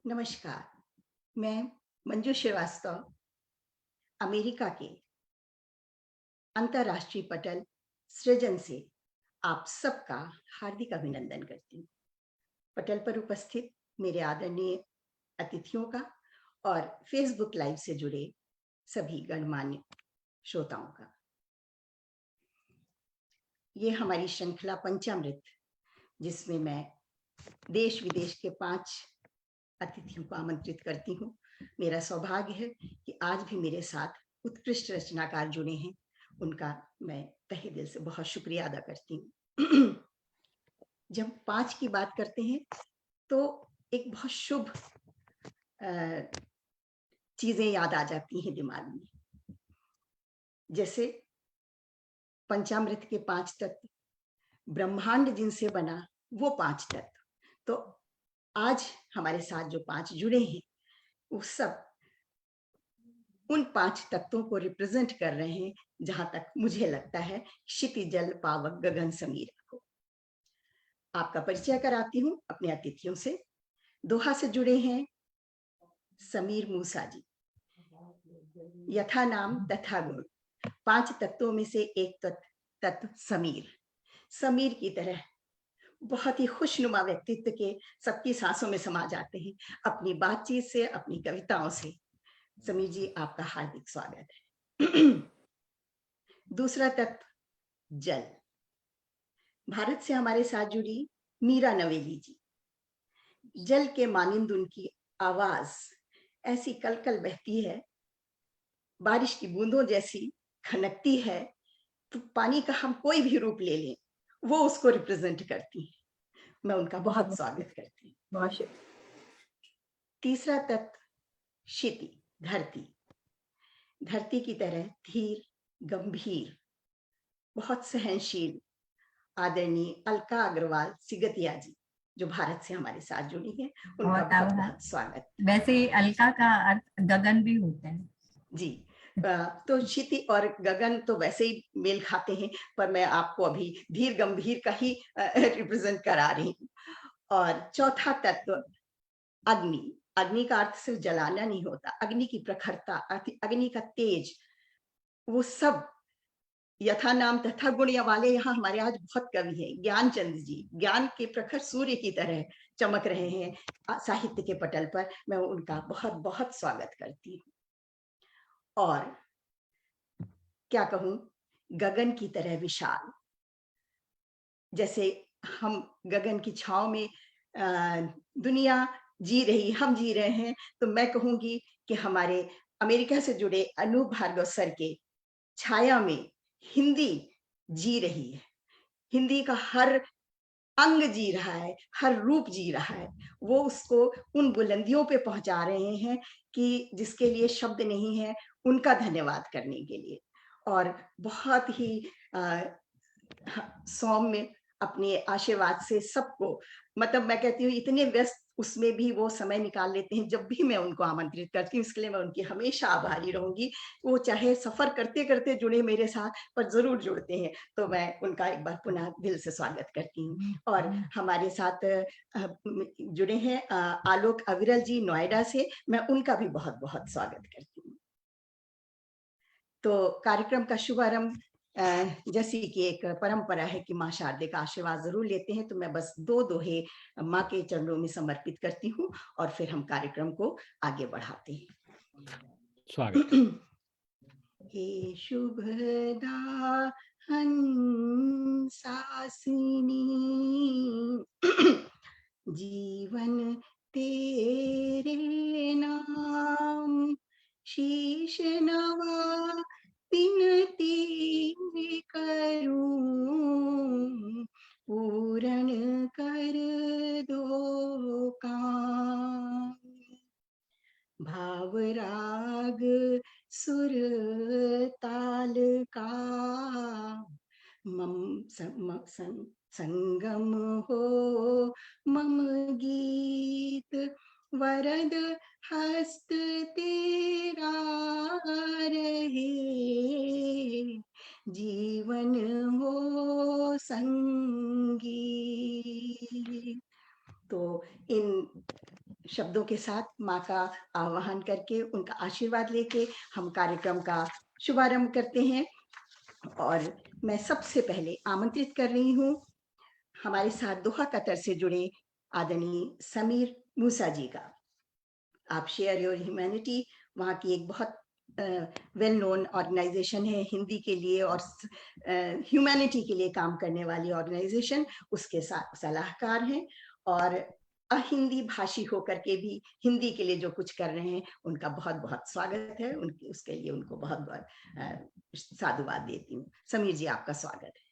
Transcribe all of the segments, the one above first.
नमस्कार, मैं मंजू श्रीवास्तव अमेरिका के अंतर्राष्ट्रीय पटल सृजन से आप सबका हार्दिक अभिनंदन करती हूँ। पटल पर उपस्थित मेरे आदरणीय अतिथियों का और फेसबुक लाइव से जुड़े सभी गणमान्य श्रोताओं का। ये हमारी श्रृंखला पंचामृत, जिसमें मैं देश विदेश के 5 अतिथियों को आमंत्रित करती हूँ। मेरा सौभाग्य है कि आज भी मेरे साथ उत्कृष्ट रचनाकार जुड़े हैं। उनका मैं तहे दिल से बहुत शुक्रिया अदा करती हूँ। जब 5 की बात करते हैं तो एक बहुत शुभ चीजें याद आ जाती हैं दिमाग में, जैसे पंचामृत के 5 तत्व, ब्रह्मांड जिनसे बना वो 5 तत्व। तो आज हमारे साथ जो 5 जुड़े हैं वो सब उन 5 तत्वों को रिप्रेजेंट कर रहे हैं, जहां तक मुझे लगता है क्षिति जल पावक गगन समीर को। आपका परिचय कराती हूँ अपने अतिथियों से। दोहा से जुड़े हैं समीर मूसा जी। यथा नाम तथा गुण, 5 तत्वों में से एक तत्व समीर। समीर की तरह बहुत ही खुशनुमा व्यक्तित्व के सबकी सांसों में समा जाते हैं अपनी बातचीत से, अपनी कविताओं से। समीर जी, आपका हार्दिक स्वागत है। दूसरा तत्व जल। भारत से हमारे साथ जुड़ी मीरा नवेली जी। जल के मानिंद उनकी आवाज ऐसी कलकल बहती है, बारिश की बूंदों जैसी खनकती है, तो पानी का हम कोई भी रूप ले लें वो उसको रिप्रेजेंट करती है। मैं उनका बहुत स्वागत करती हूँ। बहुत तीसरा तत्व क्षिति, धरती। धरती की तरह धीर, गंभीर, बहुत सहनशील आदरणीय अलका अग्रवाल सिगतिया जी, जो भारत से हमारे साथ जुड़ी हैं, उनका बहुत आभार। बहुत स्वागत। वैसे अलका का अर्थ गगन भी होता है जी। तो क्षिति और गगन तो वैसे ही मेल खाते हैं, पर मैं आपको अभी धीर गंभीर का ही रिप्रेजेंट करा रही हूँ। और चौथा तत्व अग्नि। अग्नि का अर्थ सिर्फ जलाना नहीं होता, अग्नि की प्रखरता, अग्नि का तेज, वो सब यथा नाम तथा गुण वाले यहाँ हमारे आज बहुत कवि हैं। ज्ञानचंद जी ज्ञान के प्रखर सूर्य की तरह चमक रहे हैं साहित्य के पटल पर। मैं उनका बहुत बहुत स्वागत करती हूँ। और क्या कहूं, गगन की तरह विशाल। जैसे हम गगन की छाव में दुनिया जी रही, हम जी रहे हैं, तो मैं कहूंगी कि हमारे अमेरिका से जुड़े अनूप भार्गव सर के छाया में हिंदी जी रही है। हिंदी का हर अंग जी रहा है, हर रूप जी रहा है। वो उसको उन बुलंदियों पे पहुंचा रहे हैं कि जिसके लिए शब्द नहीं है उनका धन्यवाद करने के लिए। और बहुत ही सौम्य अपने आशीर्वाद से सबको, मतलब मैं कहती हूँ इतने व्यस्त उसमें भी वो समय निकाल लेते हैं। जब भी मैं उनको आमंत्रित करती हूँ, इसके लिए मैं उनकी हमेशा आभारी रहूंगी। वो चाहे सफर करते करते जुड़े मेरे साथ, पर जरूर जुड़ते हैं, तो मैं उनका एक बार पुनः दिल से स्वागत करती हूँ। और हमारे साथ जुड़े हैं आलोक अविरल जी नोएडा से, मैं उनका भी बहुत बहुत स्वागत करती हूँ। तो कार्यक्रम का शुभारंभ जैसी कि एक परंपरा है कि माँ शारदे का आशीर्वाद जरूर लेते हैं, तो मैं बस 2 दोहे माँ के चरणों में समर्पित करती हूँ और फिर हम कार्यक्रम को आगे बढ़ाते हैं। स्वागत। हे शुभदा हंसासिनी, जीवन तेरे नाम, शीश नवा विनती करूं, पूर्ण कर दो काम। भाव राग सुर ताल का मम संगम हो, मम गीत वरद हस्त तेरा रहे, जीवन हो संगीत। तो इन शब्दों के साथ माँ का आह्वान करके उनका आशीर्वाद लेके हम कार्यक्रम का शुभारंभ करते हैं। और मैं सबसे पहले आमंत्रित कर रही हूँ हमारे साथ दोहा कतर से जुड़े आदरणीय समीर मूसा जी का। आप शेयर योर ह्यूमैनिटी वहाँ की एक बहुत वेल नोन ऑर्गेनाइजेशन है हिंदी के लिए और ह्यूमैनिटी के लिए काम करने वाली ऑर्गेनाइजेशन, उसके साथ सलाहकार हैं और अहिंदी भाषी होकर के भी हिंदी के लिए जो कुछ कर रहे हैं उनका बहुत बहुत स्वागत है। उनके उसके लिए उनको बहुत बहुत साधुवाद देती हूँ। समीर जी, आपका स्वागत है।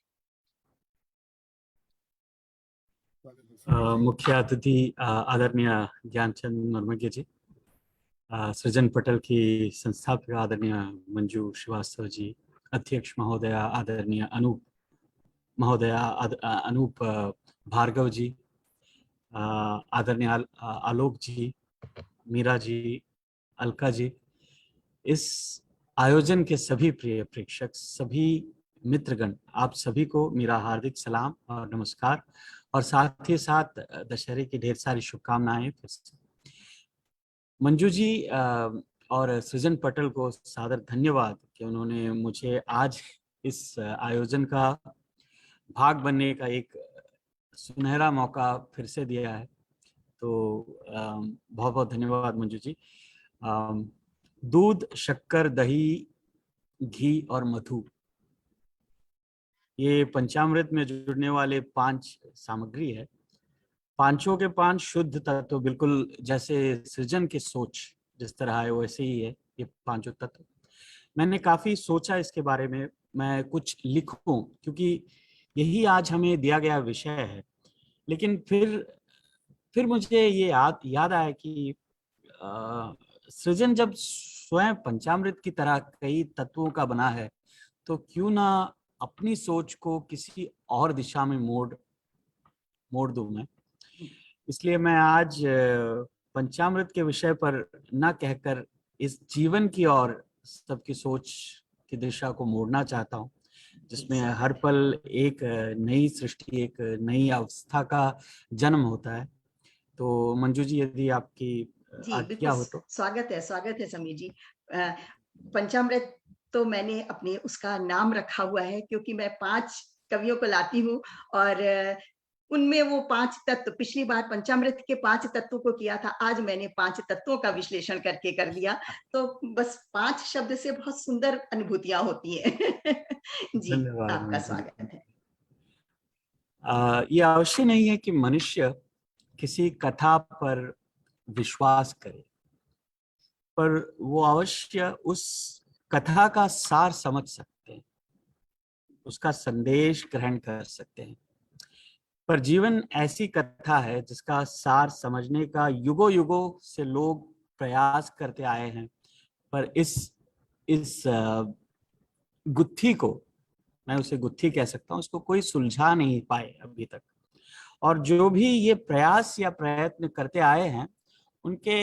मुख्य अतिथि आदरणीय ज्ञानचंद नर्मगे जी, सृजन पटल की संस्थापक आदरणीय मंजू श्रीवास्तव जी, अध्यक्ष महोदय आदरणीय अनूप महोदय अनूप भार्गव जी, आदरणीय आलोक जी, मीरा जी, अलका जी, इस आयोजन के सभी प्रिय प्रेक्षक, सभी मित्रगण, आप सभी को मेरा हार्दिक सलाम और नमस्कार और साथ ही साथ दशहरे की ढेर सारी शुभकामनाएं। मंजू जी और सृजन पटल को सादर धन्यवाद कि उन्होंने मुझे आज इस आयोजन का भाग बनने का एक सुनहरा मौका फिर से दिया है, तो बहुत बहुत धन्यवाद मंजू जी। दूध, शक्कर, दही, घी और मधु, ये पंचामृत में जुड़ने वाले 5 सामग्री है। पांचों के 5 शुद्ध तत्व, बिल्कुल जैसे सृजन की सोच जिस तरह है वैसे ही है ये पांचों तत्व। मैंने काफी सोचा इसके बारे में, मैं कुछ लिखूं क्योंकि यही आज हमें दिया गया विषय है। लेकिन फिर मुझे ये याद आया कि सृजन जब स्वयं पंचामृत की तरह कई तत्वों का बना है तो क्यों ना अपनी सोच को किसी और दिशा में मोड़ दूं मैं। इसलिए मैं आज पंचामृत के विषय पर न कहकर इस जीवन की और सबकी सोच की दिशा को मोड़ना चाहता हूँ, जिसमें हर पल एक नई सृष्टि, एक नई अवस्था का जन्म होता है। तो मंजू जी, यदि आपकी आज्ञा हो तो। स्वागत है समीर जी। पंचामृत तो मैंने अपने उसका नाम रखा हुआ है क्योंकि मैं 5 कवियों को लाती हूँ और उनमें वो 5 तत्व, पिछली बार पंचामृत के 5 तत्वों को किया था, आज मैंने 5 तत्वों का विश्लेषण करके कर दिया। तो बस 5 शब्द से बहुत सुंदर अनुभूतियां होती हैं। जी, आपका स्वागत है। ये अवश्य नहीं है कि मनुष्य किसी कथा पर विश्वास करे, पर वो अवश्य उस कथा का सार समझ सकते हैं, उसका संदेश ग्रहण कर सकते हैं। पर जीवन ऐसी कथा है जिसका सार समझने का युगों युगों से लोग प्रयास करते आए हैं, पर इस गुत्थी को, मैं उसे गुत्थी कह सकता हूँ, इसको कोई सुलझा नहीं पाए अभी तक। और जो भी ये प्रयास या प्रयत्न करते आए हैं उनके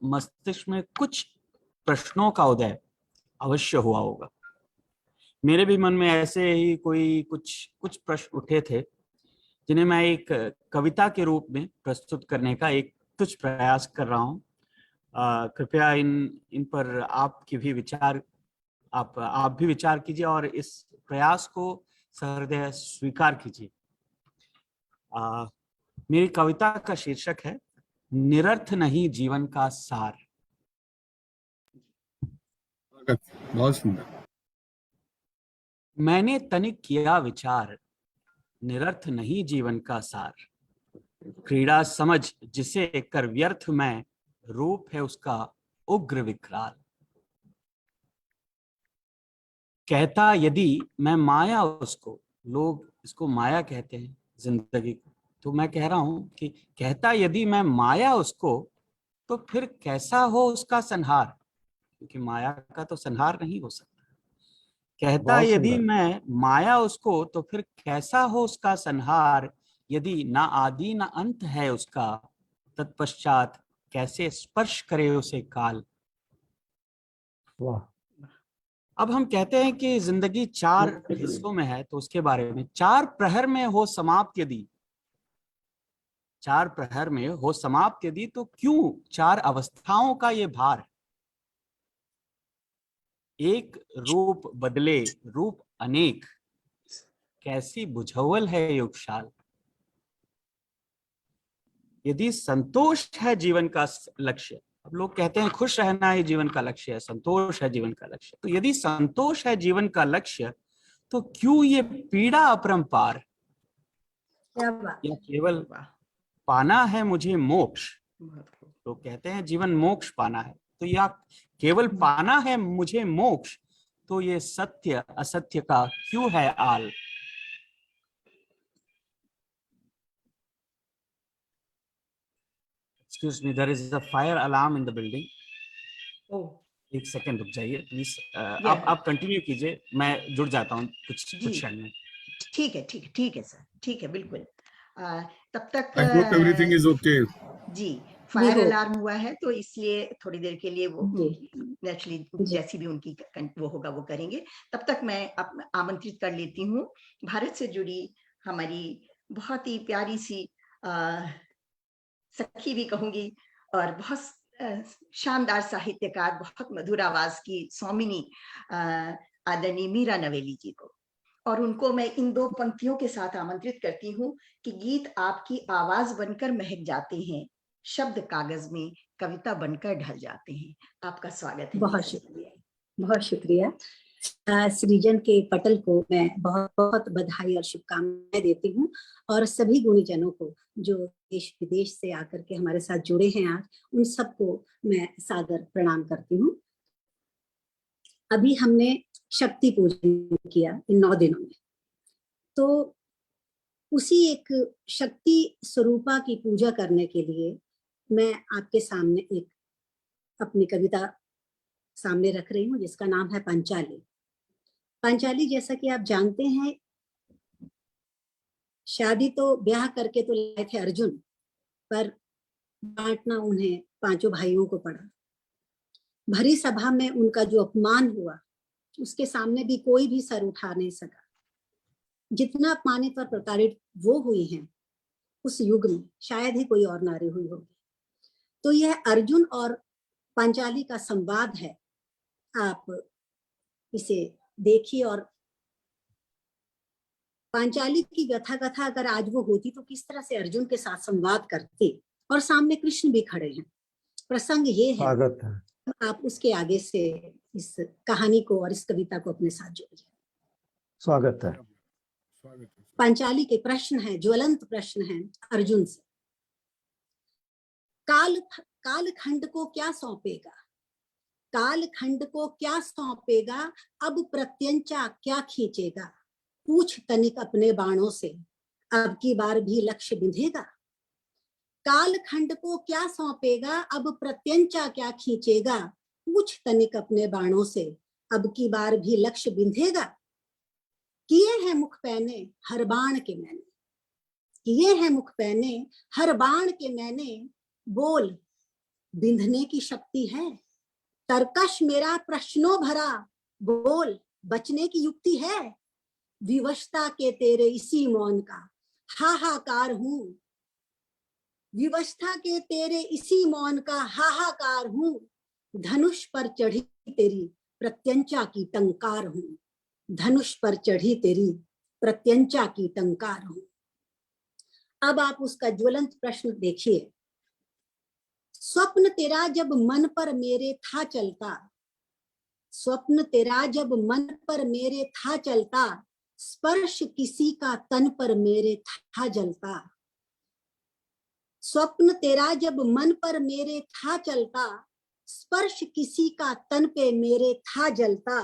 मस्तिष्क में कुछ प्रश्नों का उदय अवश्य हुआ होगा। मेरे भी मन में ऐसे ही कुछ प्रश्न उठे थे जिन्हें मैं एक कविता के रूप में प्रस्तुत करने का एक तुच्छ प्रयास कर रहा हूँ। कृपया इन पर आपकी भी विचार आप भी विचार कीजिए और इस प्रयास को सहृदय स्वीकार कीजिए। मेरी कविता का शीर्षक है निरर्थ नहीं जीवन का सार। बहुत सुंदर। मैंने तनिक किया विचार, निरर्थ नहीं जीवन का सार। क्रीड़ा समझ जिसे कर व्यर्थ में, रूप है उसका उग्र विकराल। कहता यदि मैं माया उसको, लोग इसको माया कहते हैं जिंदगी को, तो मैं कह रहा हूं कि कहता यदि मैं माया उसको तो फिर कैसा हो उसका संहार, क्योंकि माया का तो संहार नहीं हो सकता। कहता यदि मैं माया उसको तो फिर कैसा हो उसका संहार, यदि ना आदि ना अंत है उसका, तत्पश्चात कैसे स्पर्श करे उसे काल। वाह। अब हम कहते हैं कि जिंदगी 4 हिस्सों में है, तो उसके बारे में 4 प्रहर में हो समाप्त यदि, चार प्रहर में हो समाप्त यदि, तो क्यों चार अवस्थाओं का ये भार? एक रूप बदले रूप अनेक, कैसी बुझावल है युगशाल। यदि संतोष है जीवन का लक्ष्य, अब लोग कहते हैं खुश रहना ही जीवन का लक्ष्य है, संतोष है जीवन का लक्ष्य, तो यदि संतोष है जीवन का लक्ष्य, तो क्यों ये पीड़ा अपरंपार? क्या बात, या केवल वाह, पाना है मुझे मोक्ष, बहुत खूब। तो कहते हैं जीवन मोक्ष पाना है, तो या केवल पाना है मुझे मोक्ष, तो ये सत्य असत्य का क्यों है आल। Excuse me, there is a fire alarm in the building. Oh, एक सेकंड रुक जाइए प्लीज। या आप कंटिन्यू कीजिए, मैं जुड़ जाता हूँ कुछ जी, क्षण में। ठीक है, ठीक है, ठीक है सर, ठीक है, बिल्कुल। तब तक I hope everything is okay. जी, We फायर hope. अलार्म हुआ है, तो इसलिए थोड़ी देर के लिए वो जी नेचुरली जी जैसी भी उनकी वो होगा वो करेंगे। तब तक मैं आमंत्रित कर लेती हूँ भारत से जुड़ी हमारी बहुत ही प्यारी सी सखी भी कहूंगी, और बहुत शानदार साहित्यकार, बहुत मधुर आवाज की स्वामिनी आदरणीय मीरा नवेली जी को, और उनको मैं इन दो पंक्तियों के साथ आमंत्रित करती हूँ कि गीत आपकी आवाज बनकर महक जाते हैं, शब्द कागज में कविता बनकर ढल जाते हैं। आपका स्वागत है। बहुत शुक्रिया, बहुत शुक्रिया। सृजन के पटल को मैं बहुत बहुत बधाई और शुभकामनाएं देती हूँ, और सभी गुणीजनों को जो देश विदेश से आकर के हमारे साथ जुड़े हैं आज, उन सबको मैं सादर प्रणाम करती हूँ। अभी हमने शक्ति पूजन किया इन 9 दिनों में, तो उसी एक शक्ति स्वरूपा की पूजा करने के लिए मैं आपके सामने एक अपनी कविता सामने रख रही हूँ, जिसका नाम है पंचाली। पंचाली, जैसा कि आप जानते हैं, शादी तो ब्याह करके तो लाए थे अर्जुन, पर बांटना उन्हें 5 भाइयों को पड़ा। भरी सभा में उनका जो अपमान हुआ, उसके सामने भी कोई भी सर उठा नहीं सका। जितना अपमानित और प्रताड़ित वो हुई हैं, उस युग में शायद ही कोई और नारी हुई होगी। तो यह अर्जुन और पंचाली का संवाद है, आप इसे देखिए। और पांचाली की व्यथा कथा अगर आज वो होती तो किस तरह से अर्जुन के साथ संवाद करती, और सामने कृष्ण भी खड़े हैं। प्रसंग ये है, आप उसके आगे से इस कहानी को और इस कविता को अपने साथ जोड़िए। स्वागत है। पांचाली के प्रश्न है, ज्वलंत प्रश्न है अर्जुन से। काल खंड को क्या सौंपेगा, काल खंड को क्या सौंपेगा, अब प्रत्यंचा क्या खींचेगा, पूछ तनिक अपने बाणों से, अब की बार भी लक्ष्य बिंधेगा। काल खंड को क्या सौंपेगा, अब प्रत्यंचा क्या खींचेगा, पूछ तनिक अपने बाणों से, अब की बार भी लक्ष्य बिंधेगा। किए हैं मुख पैने हर बाण के मैंने, किए हैं मुख पैने हर बाण के मैंने, बोल बिंधने की शक्ति है, तरकश मेरा प्रश्नों भरा, बोल बचने की युक्ति है। विवशता के तेरे इसी मौन का हाहाकार हूं, विवशता के तेरे इसी मौन का हाहाकार हूं, धनुष पर चढ़ी तेरी प्रत्यंचा की टंकार हूं, धनुष पर चढ़ी तेरी प्रत्यंचा की टंकार हूं। अब आप उसका ज्वलंत प्रश्न देखिए। स्वप्न तेरा जब मन पर मेरे था चलता, स्वप्न तेरा जब मन पर मेरे था चलता, स्पर्श किसी का तन पर मेरे था जलता। स्वप्न तेरा जब मन पर मेरे था चलता, स्पर्श किसी का तन पे मेरे था जलता।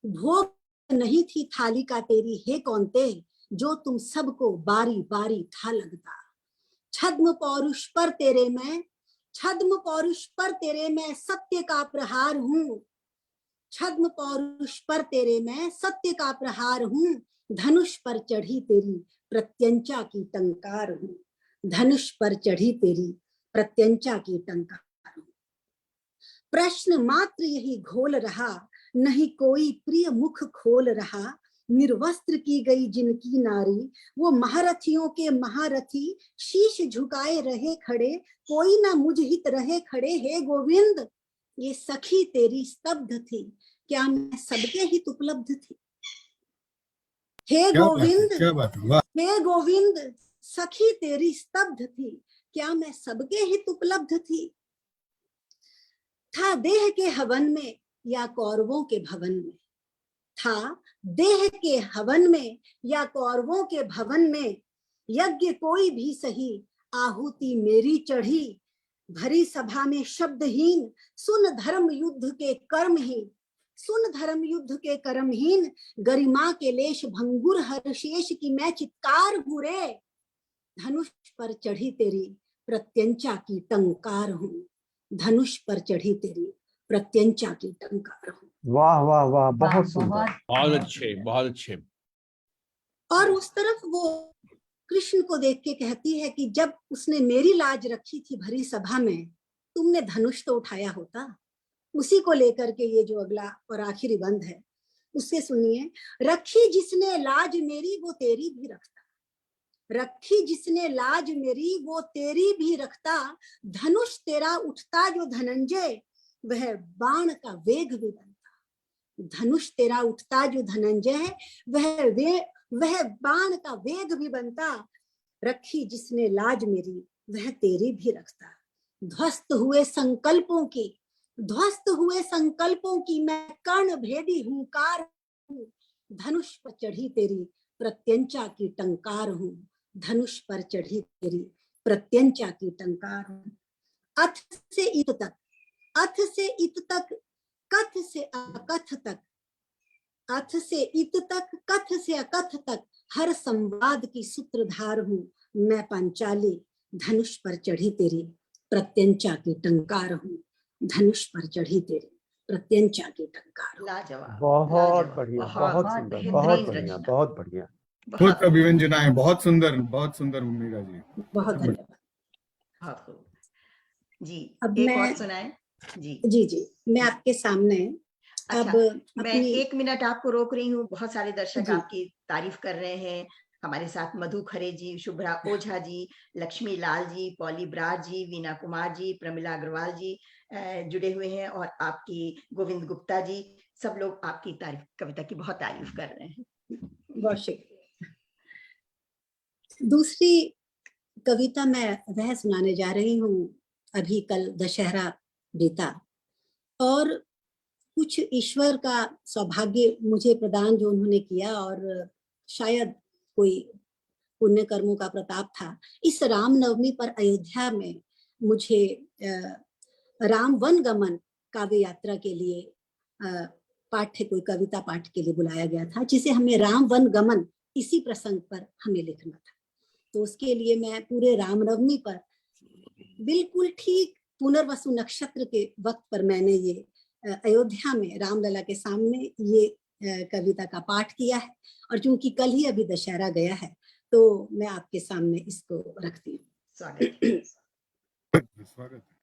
भोग नहीं थी थाली का तेरी हे कौनते, जो तुम सबको बारी बारी था लगता। छद्म पौरुष पर तेरे मैं, छद्म पौरुष पर तेरे मैं सत्य का प्रहार हूं, छद्म पौरुष पर तेरे मैं सत्य का प्रहार हूं, धनुष पर चढ़ी तेरी प्रत्यंचा की टंकार हूं, धनुष पर चढ़ी तेरी प्रत्यंचा की टंकार हूं। प्रश्न मात्र यही घोल रहा, नहीं कोई प्रिय मुख खोल रहा, निर्वस्त्र की गई जिनकी नारी, वो महारथियों के महारथी शीश झुकाए रहे खड़े, कोई ना मुझ हित रहे खड़े। हे गोविंद ये सखी तेरी स्तब्ध थी, क्या मैं सबके हित उपलब्ध थी। हे गोविंद, क्या बात है, वाह। हे गोविंद सखी तेरी स्तब्ध थी, क्या मैं सबके हित उपलब्ध थी। था देह के हवन में या कौरवों के भवन में, था देह के हवन में या कौरवों के भवन में, यज्ञ कोई भी सही आहुति मेरी चढ़ी। भरी सभा में शब्दहीन सुन धर्म युद्ध के कर्महीन, सुन धर्म युद्ध के कर्महीन, गरिमा के लेश भंगुर हर्षेश की मैं चित्कार हूं रे। धनुष पर चढ़ी तेरी प्रत्यंचा की टंकार हूं, धनुष पर चढ़ी तेरी प्रत्यंचा की टंकार हूं। वाह वाह वाह, बहुत सुंदर। बहुत अच्छे, बहुत अच्छे। और उस तरफ वो कृष्ण को देख के कहती है कि जब उसने मेरी लाज रखी थी भरी सभा में, तुमने धनुष तो उठाया होता। उसी को लेकर के ये जो अगला और आखिरी बंद है उससे सुनिए। रखी जिसने लाज मेरी वो तेरी भी रखता, रखी जिसने लाज मेरी वो तेरी भी रखता। धनुष तेरा उठता जो धनंजय, वह बाण का वेग भी बनता। धनुष तेरा उठता जो धनंजय, वह बाण का वेग भी बनता। रखी जिसने लाज मेरी वह तेरी भी रखता। ध्वस्त हुए संकल्पों की, ध्वस्त हुए संकल्पों की मैं कर्ण भेदी हुंकार हूं। धनुष पर चढ़ी तेरी प्रत्यंचा की टंकार हूं, धनुष पर चढ़ी तेरी प्रत्यंचा की टंकार हूं। अथ से इत तक, अथ से इत तक, कथ से अकथ तक, अथ से इत तक, कथ से अकथ तक, हर संवाद की सूत्रधार हूं मैं पांचाली। धनुष पर चढ़ी तेरी प्रत्यंचा की टंकार हूं, धनुष पर चढ़ी तेरी प्रत्यंचा की टंकार हूं। लाजवाब, बहुत लाजवाब, बढ़िया, बहुत सुंदर, बेहतरीन बहुत बढ़िया, रचना। बहुत बढ़िया। बहुत खुद अभिव्यंजनाएं बहुत सुंदर, बहुत सुंदर मीरा जी। बहुत धन्यवाद। बहुत खूब जी। अब एक मैं, और सुनाए जी। जी मैं आपके सामने अच्छा, अब मैं अपनी 1 मिनट आपको रोक रही हूँ। बहुत सारे दर्शक जी। आपकी तारीफ कर रहे हैं। हमारे साथ मधु खरे जी, शुभ्रा ओझा जी, लक्ष्मी लाल जी, पॉली ब्रार जी, वीना कुमार जी, प्रमिला अग्रवाल जी जुड़े हुए हैं, और आपकी गोविंद गुप्ता जी, सब लोग आपकी तारीफ, कविता की बहुत तारीफ कर रहे हैं। बहुत शुक्रिया। दूसरी कविता मैं वह सुनाने जा रही हूँ। अभी कल दशहरा बीता और कुछ ईश्वर का सौभाग्य मुझे प्रदान जो उन्होंने किया, और शायद कोई पुण्य कर्मों का प्रताप था। इस रामनवमी पर अयोध्या में मुझे राम वन गमन काव्य यात्रा के लिए पाठ्य, कोई कविता पाठ के लिए बुलाया गया था, जिसे हमें राम वन गमन इसी प्रसंग पर हमें लिखना था। तो उसके लिए मैं पूरे रामनवमी पर बिल्कुल ठीक पुनर्वसु नक्षत्र के वक्त पर मैंने ये अयोध्या में रामलला के सामने ये कविता का पाठ किया है। और चूंकि कल ही अभी दशहरा गया है तो मैं आपके सामने इसको रखती हूँ। स्वागत है।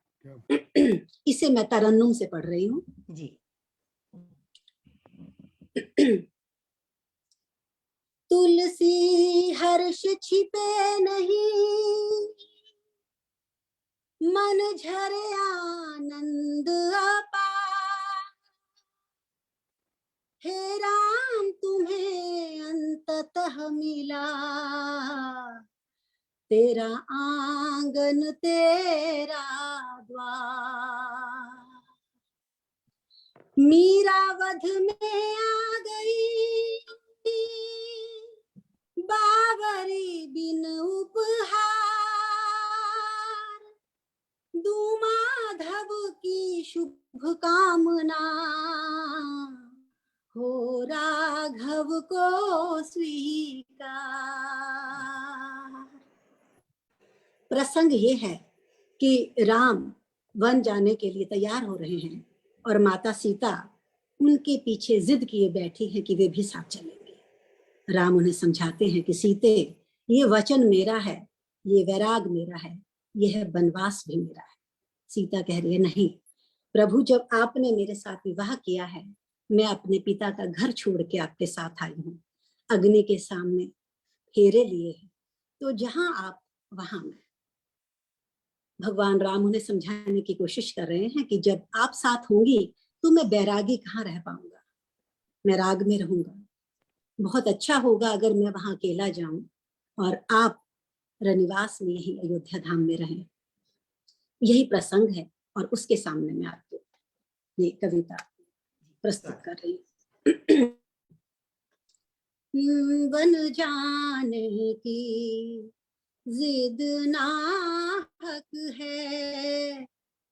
इसे मैं तरन्नुम से पढ़ रही हूँ जी। तुलसी हर्ष छिपे नहीं, मन झरे आनंद अपार। हे राम तुम्हें अंततः मिला, तेरा आंगन तेरा द्वार। मीरा वध में आ गई, बावरी बिन उपहार। दूँ माधव की शुभ कामना, हो राघव को स्वीकार। प्रसंग ये है कि राम वन जाने के लिए तैयार हो रहे हैं और माता सीता उनके पीछे जिद किए बैठी है कि वे भी साथ चलेंगे। राम उन्हें समझाते हैं कि सीते, ये वचन मेरा है, ये वैराग मेरा है, यह वनवास भी मेरा है। सीता कह रही है, नहीं प्रभु, जब आपने मेरे साथ विवाह किया है, मैं अपने पिता का घर छोड़ के आपके साथ आई हूँ। अग्नि के सामने फेरे लिए हैं, तो जहां आप वहां मैं। भगवान राम उन्हें समझाने की कोशिश कर रहे हैं कि जब आप साथ होंगी तो मैं बैरागी कहाँ रह पाऊंगा, मैं राग में रहूंगा। बहुत अच्छा होगा अगर मैं वहां अकेला जाऊं और आप रनिवास में यही अयोध्या धाम में रहें। यही प्रसंग है और उसके सामने मैं आपको ये कविता प्रस्तुत कर रही हूँ। वन जाने की जिद नाहक है,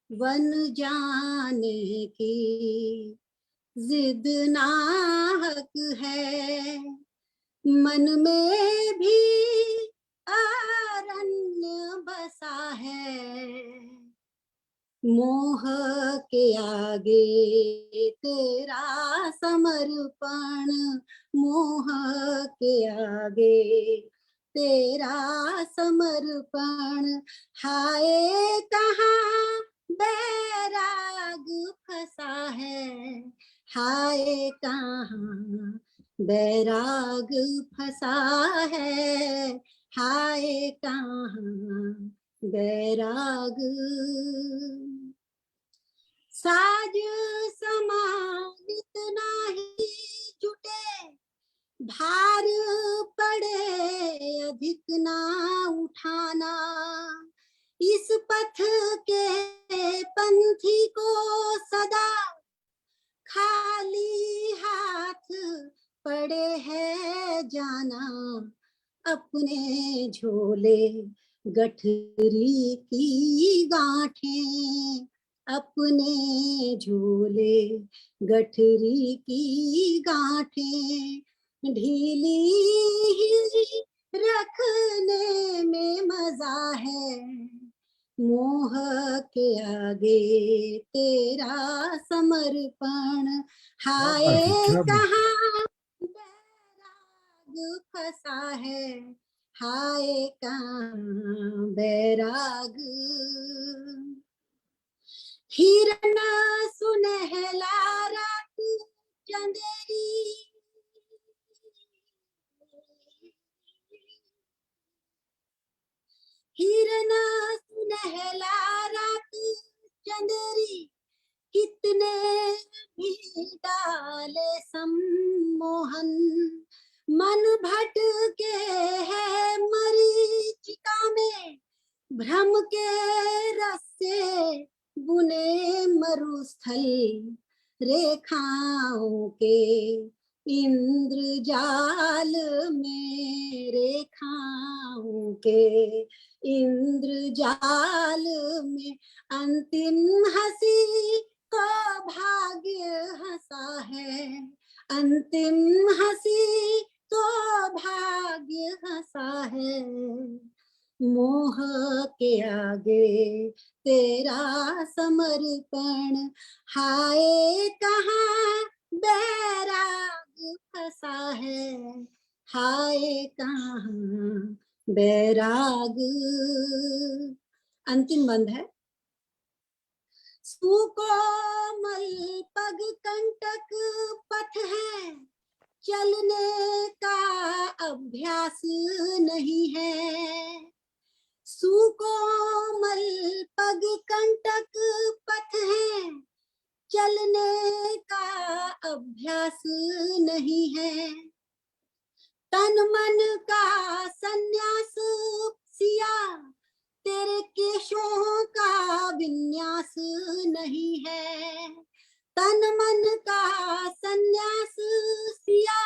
वन जाने की जिद नाहक है, मन में भी अरण्य बसा है, मोह के आगे तेरा समर्पण, मोह के आगे तेरा समर्पण, हाय कहाँ बैराग फंसा है, हाय कहाँ बैराग फंसा है, हाय कहाँ बैराग। साज समान इतना ही जुटे, भार पड़े अधिक ना उठाना, इस पथ के पंथी को सदा खाली हाथ पड़े है जाना, अपने झोले गठरी की गांठें, अपने झोले गठरी की गांठें, ढीली ही रखने में मजा है, मोह के आगे तेरा समर्पण, हाय कहाँ बैराग फंसा है, हाय कहाँ बैराग। हिरण सुनहला रात चंदेरी, हिरण सुनहला रात चंदेरी, कितने भी डाले सम्मोहन, मन भटके है मरीचिका में, भ्रम के रस से बुने मरुस्थल, रेखाओं के इंद्रजाल में, रेखाओं के इंद्रजाल में, अंतिम हंसी को भाग्य हंसा है, अंतिम हंसी तो भाग्य हंसा है, मोह के आगे तेरा समर्पण, हाय कहाँ बैराग फंसा है, हाय कहाँ बैराग। अंतिम बंद है। सुकोमल पग कंटक पथ है, चलने का अभ्यास नहीं है, सुकोमल पग कंटक पथ है, चलने का अभ्यास नहीं है, तन मन का संन्यास सिया, तेरे केशों का विन्यास नहीं है, तन मन का संन्यास सिया,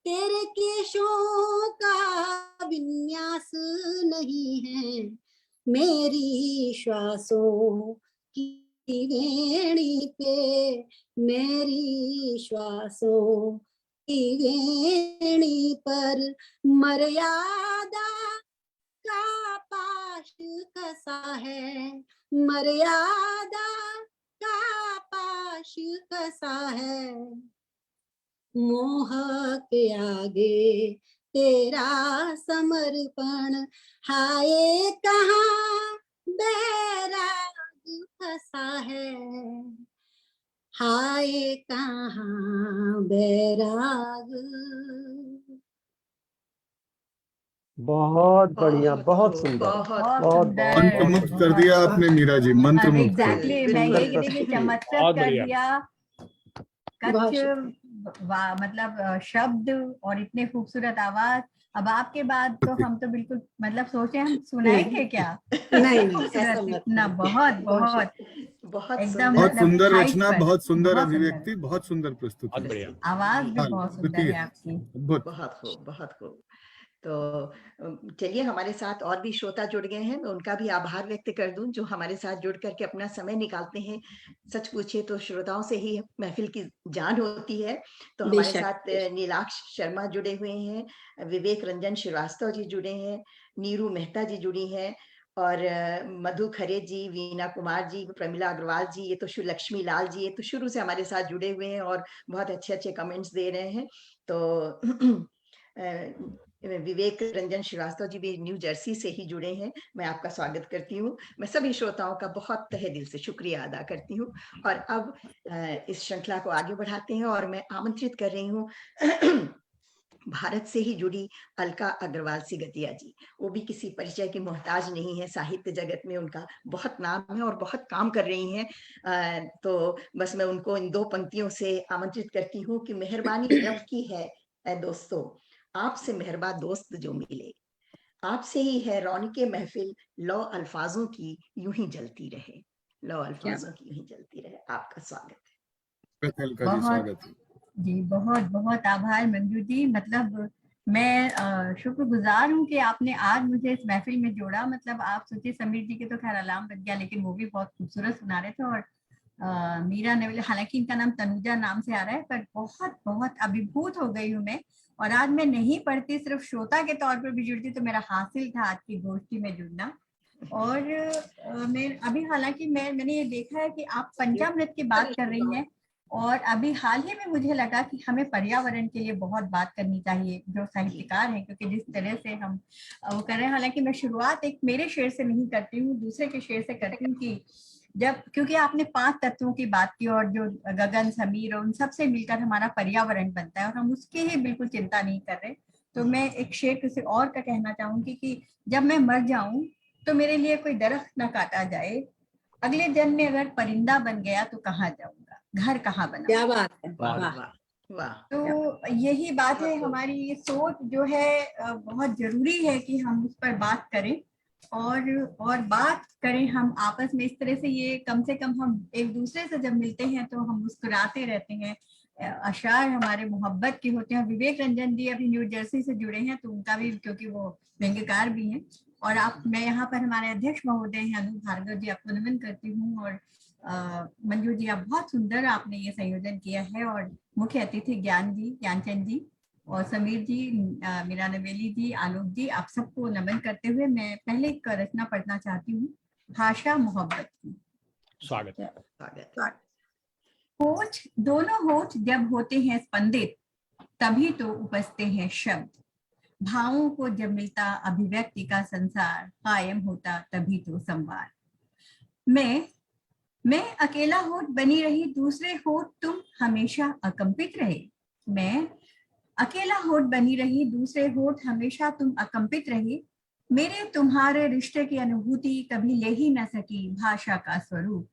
तेरे केशों का विन्यास नहीं है, मेरी श्वासों की वेणी पे, मेरी श्वासों की वेणी पर मर्यादा का पाश कसा है, मर्यादा का पाश कसा है, मोह के आगे तेरा समर्पण, हाय कहाँ बैराग फंसा है, हाय कहाँ बैराग। बहुत बढ़िया, बहुत खूब, सुंदर, बहुत बहुत बहुत सुंदर, बहुत मंत्रमुग्ध कर दिया आपने मीरा जी, मंत्रमुग्ध कर एग्जैक्टली दिया। मैं सुंदर यही देखिए प्रस्तुति। चमत्कृत बहुत कर बढ़िया। दिया। बहुत कच्छ शुक्रिया। मतलब शब्द और इतने खूबसूरत आवाज। अब आपके बाद तो हम तो बिल्कुल मतलब सोचे हम सुनाएंगे क्या। नहीं नहीं, खूबसूरत ऐसा मत इतना, कहिए। बहुत बहुत बहुत एकदम सुंदर। बहुत मतलब सुंदर हाइट रचना, पर, बहुत सुंदर बहुत सुंदर। अभिव्यक्ति, बहुत सुंदर प्रस्तुति। बहुत बढ़िया। आवाज भी हाँ, बहुत सुंदर प्रस्तुति है आपकी। अद्भुत। बहुत खूब, बहुत खूब। तो चलिए, हमारे साथ और भी श्रोता जुड़ गए हैं, मैं उनका भी आभार व्यक्त कर दूं जो हमारे साथ जुड़ करके अपना समय निकालते हैं। सच पूछे तो श्रोताओं से ही महफिल की जान होती है। तो हमारे बेशक, साथ नीलाक्ष शर्मा जुड़े हुए हैं, विवेक रंजन श्रीवास्तव जी जुड़े हैं, नीरू मेहता जी जुड़ी हैं, और मधु खरे जी, वीना कुमार जी, प्रमिला अग्रवाल जी, ये तो लक्ष्मी लाल जी, ये तो शुरू से हमारे साथ जुड़े हुए हैं और बहुत अच्छे अच्छे कमेंट्स दे रहे हैं। तो विवेक रंजन श्रीवास्तव जी भी न्यू जर्सी से ही जुड़े हैं। मैं आपका स्वागत करती हूँ। मैं सभी श्रोताओं का बहुत तहे दिल से शुक्रिया अदा करती हूँ। और अब इस श्रृंखला को आगे बढ़ाते हैं और मैं आमंत्रित कर रही हूँ भारत से ही जुड़ी अलका अग्रवाल सिगतिया जी। वो भी किसी परिचय की मोहताज नहीं है, साहित्य जगत में उनका बहुत नाम है और बहुत काम कर रही हैं। तो बस मैं उनको इन 2 पंक्तियों से आमंत्रित करती हूँ कि मेहरबानी रब की है ऐ दोस्तों, आपसे मेहरबान दोस्त जो मिले, आपसे ही है रौनके महफिल, लो अल्फाजों की यूं ही जलती रहे, लो अल्फाजों की यूं ही जलती रहे। आपका स्वागत है। अलका जी, बहुत स्वागत है। जी, बहुत बहुत आभार मंजू जी। मतलब मैं शुक्रगुजार हूँ कि आपने आज मुझे इस महफिल में जोड़ा। मतलब आप सोचिए, समीर जी के तो खैर अलार्म बज गया, लेकिन वो भी बहुत खूबसूरत सुना रहे थे। और मीरा नेवले, हालांकि इनका नाम तनुजा नाम से आ रहा है, पर बहुत बहुत अभिभूत हो गई हूँ मैं। और आज मैं नहीं पढ़ती, सिर्फ श्रोता के तौर पर भी जुड़ती, तो मेरा हासिल था आज की गोष्ठी में जुड़ना। और मैं अभी, हालांकि मैंने ये देखा है कि आप पंचामृत की बात कर रही हैं, और अभी हाल ही में मुझे लगा कि हमें पर्यावरण के लिए बहुत बात करनी चाहिए जो साहित्यकार हैं, क्योंकि जिस तरह से हम वो कर रहे हैं। हालांकि मैं शुरुआत एक मेरे शेर से नहीं करती हूँ, दूसरे के शेर से करती हूँ कि जब, क्योंकि आपने 5 तत्वों की बात की और जो गगन समीर और उन सबसे मिलकर हमारा पर्यावरण बनता है, और हम उसकी ही बिल्कुल चिंता नहीं कर रहे। तो मैं एक शेर किसी और का कहना चाहूंगी कि जब मैं मर जाऊं तो मेरे लिए कोई दरख्त न काटा जाए, अगले जन्म में अगर परिंदा बन गया तो कहाँ जाऊंगा, घर कहाँ बनाऊंगा। क्या बात है, वाह वाह। वाह वाह। तो यही बात है, हमारी ये सोच जो है बहुत जरूरी है कि हम उस पर बात करें, और बात करें हम आपस में इस तरह से। ये कम से कम हम एक दूसरे से जब मिलते हैं तो हम मुस्कुराते रहते हैं, अशार हमारे मोहब्बत के होते हैं। विवेक रंजन जी अभी न्यू जर्सी से जुड़े हैं, तो उनका भी, क्योंकि वो व्यंग्यकार भी हैं। और आप, मैं यहाँ पर हमारे अध्यक्ष महोदय हैं अनु भार्गव जी, आपको नमन करती हूँ। और मंजू जी, आप बहुत सुंदर आपने ये संयोजन किया है। और मुख्य अतिथि ज्ञानचंद जी और समीर जी, मीरा नवेली जी, आलोक जी, आप सबको नमन करते हुए मैं पहले एक रचना पढ़ना चाहती हूँ, भाषा मोहब्बत की। स्वागत है। स्वागत। होठ, दोनों होठ जब होते हैं स्पंदित, तभी तो उपजते हैं शब्द। भावों को जब मिलता अभिव्यक्ति का संसार, कायम होता तभी तो संवाद। मैं अकेला होठ बनी रही, दूसरे होठ तुम हमेशा अकंपित रहे। मैं अकेला होठ बनी रही, दूसरे होठ हमेशा तुम अकंपित रहे। मेरे तुम्हारे रिश्ते की अनुभूति कभी ले ही न सकी भाषा का स्वरूप।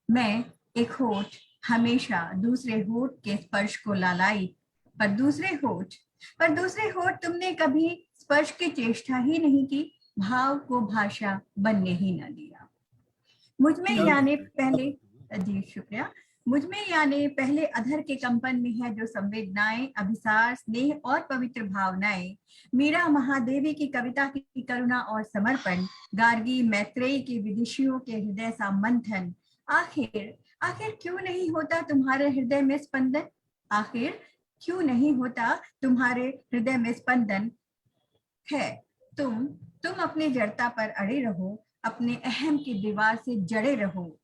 मैं एक होठ हमेशा दूसरे होठ के स्पर्श को लालाई, पर दूसरे होठ तुमने कभी स्पर्श की चेष्टा ही नहीं की, भाव को भाषा बनने ही न दिया। मुझमें यानी पहले, जी शुक्रिया, मुझमें यानी पहले अधर के कंपन में है जो संवेदनाएं, अभिसार, स्नेह और पवित्र भावनाएं। मीरा महादेवी की कविता की करुणा और समर्पण, गार्गी मैत्रेयी के विदेशियों के हृदय सा मंथन। आखिर क्यों नहीं होता तुम्हारे हृदय में स्पंदन? आखिर क्यों नहीं होता तुम्हारे हृदय में स्पंदन? है तुम अपनी जड़ता पर अड़े रहो, अपने अहम की दीवार से जड़े रहो।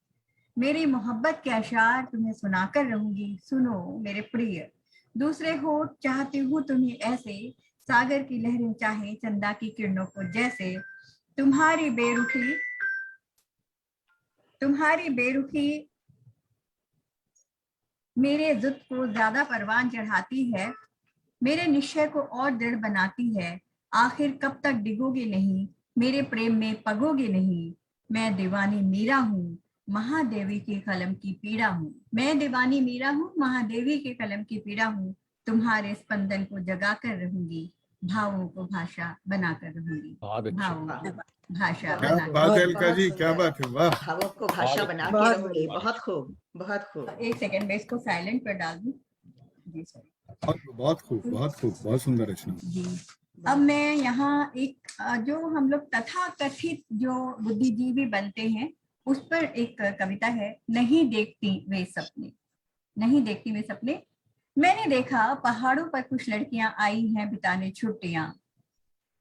मेरी मोहब्बत के अशार तुम्हें सुनाकर रहूंगी, सुनो मेरे प्रिय। दूसरे होठ चाहती हूँ तुम्हें ऐसे, सागर की लहरें चाहे चंदा की किरणों को जैसे। तुम्हारी बेरुखी मेरे जुद को ज्यादा परवान चढ़ाती है, मेरे निश्चय को और दृढ़ बनाती है। आखिर कब तक डिगोगे नहीं, मेरे प्रेम में पगोगे नहीं। मैं दीवानी मीरा हूँ, महादेवी के कलम की पीड़ा हूँ। मैं दीवानी मीरा हूँ, महादेवी के कलम की पीड़ा हूँ। तुम्हारे स्पंदन को जगा कर रहूंगी, भावों को भाषा बनाकर रहूंगी। बहुत अच्छे। भावों को भाषा बहुत क्या बनाकर। बात है बहुत अलका जी, क्या सुंदर। बात है, वाह। भावों को भाषा बना के बहुत रहूंगी। बढ़िया। बहुत खूब, बहुत खूब। एक सेकंड में इसको साइलेंट पर डाल दूं। जी सर। बहुत खूब, बहुत खूब, बहुत सुंदर रचना। जी। अब मैं यहाँ एक जो हम लोग तथा कथित जो बुद्धिजीवी बनते हैं उस पर एक कविता है। नहीं देखती वे सपने, नहीं देखती वे सपने। मैंने देखा पहाड़ों पर कुछ लड़कियां आई हैं बिताने छुट्टियां,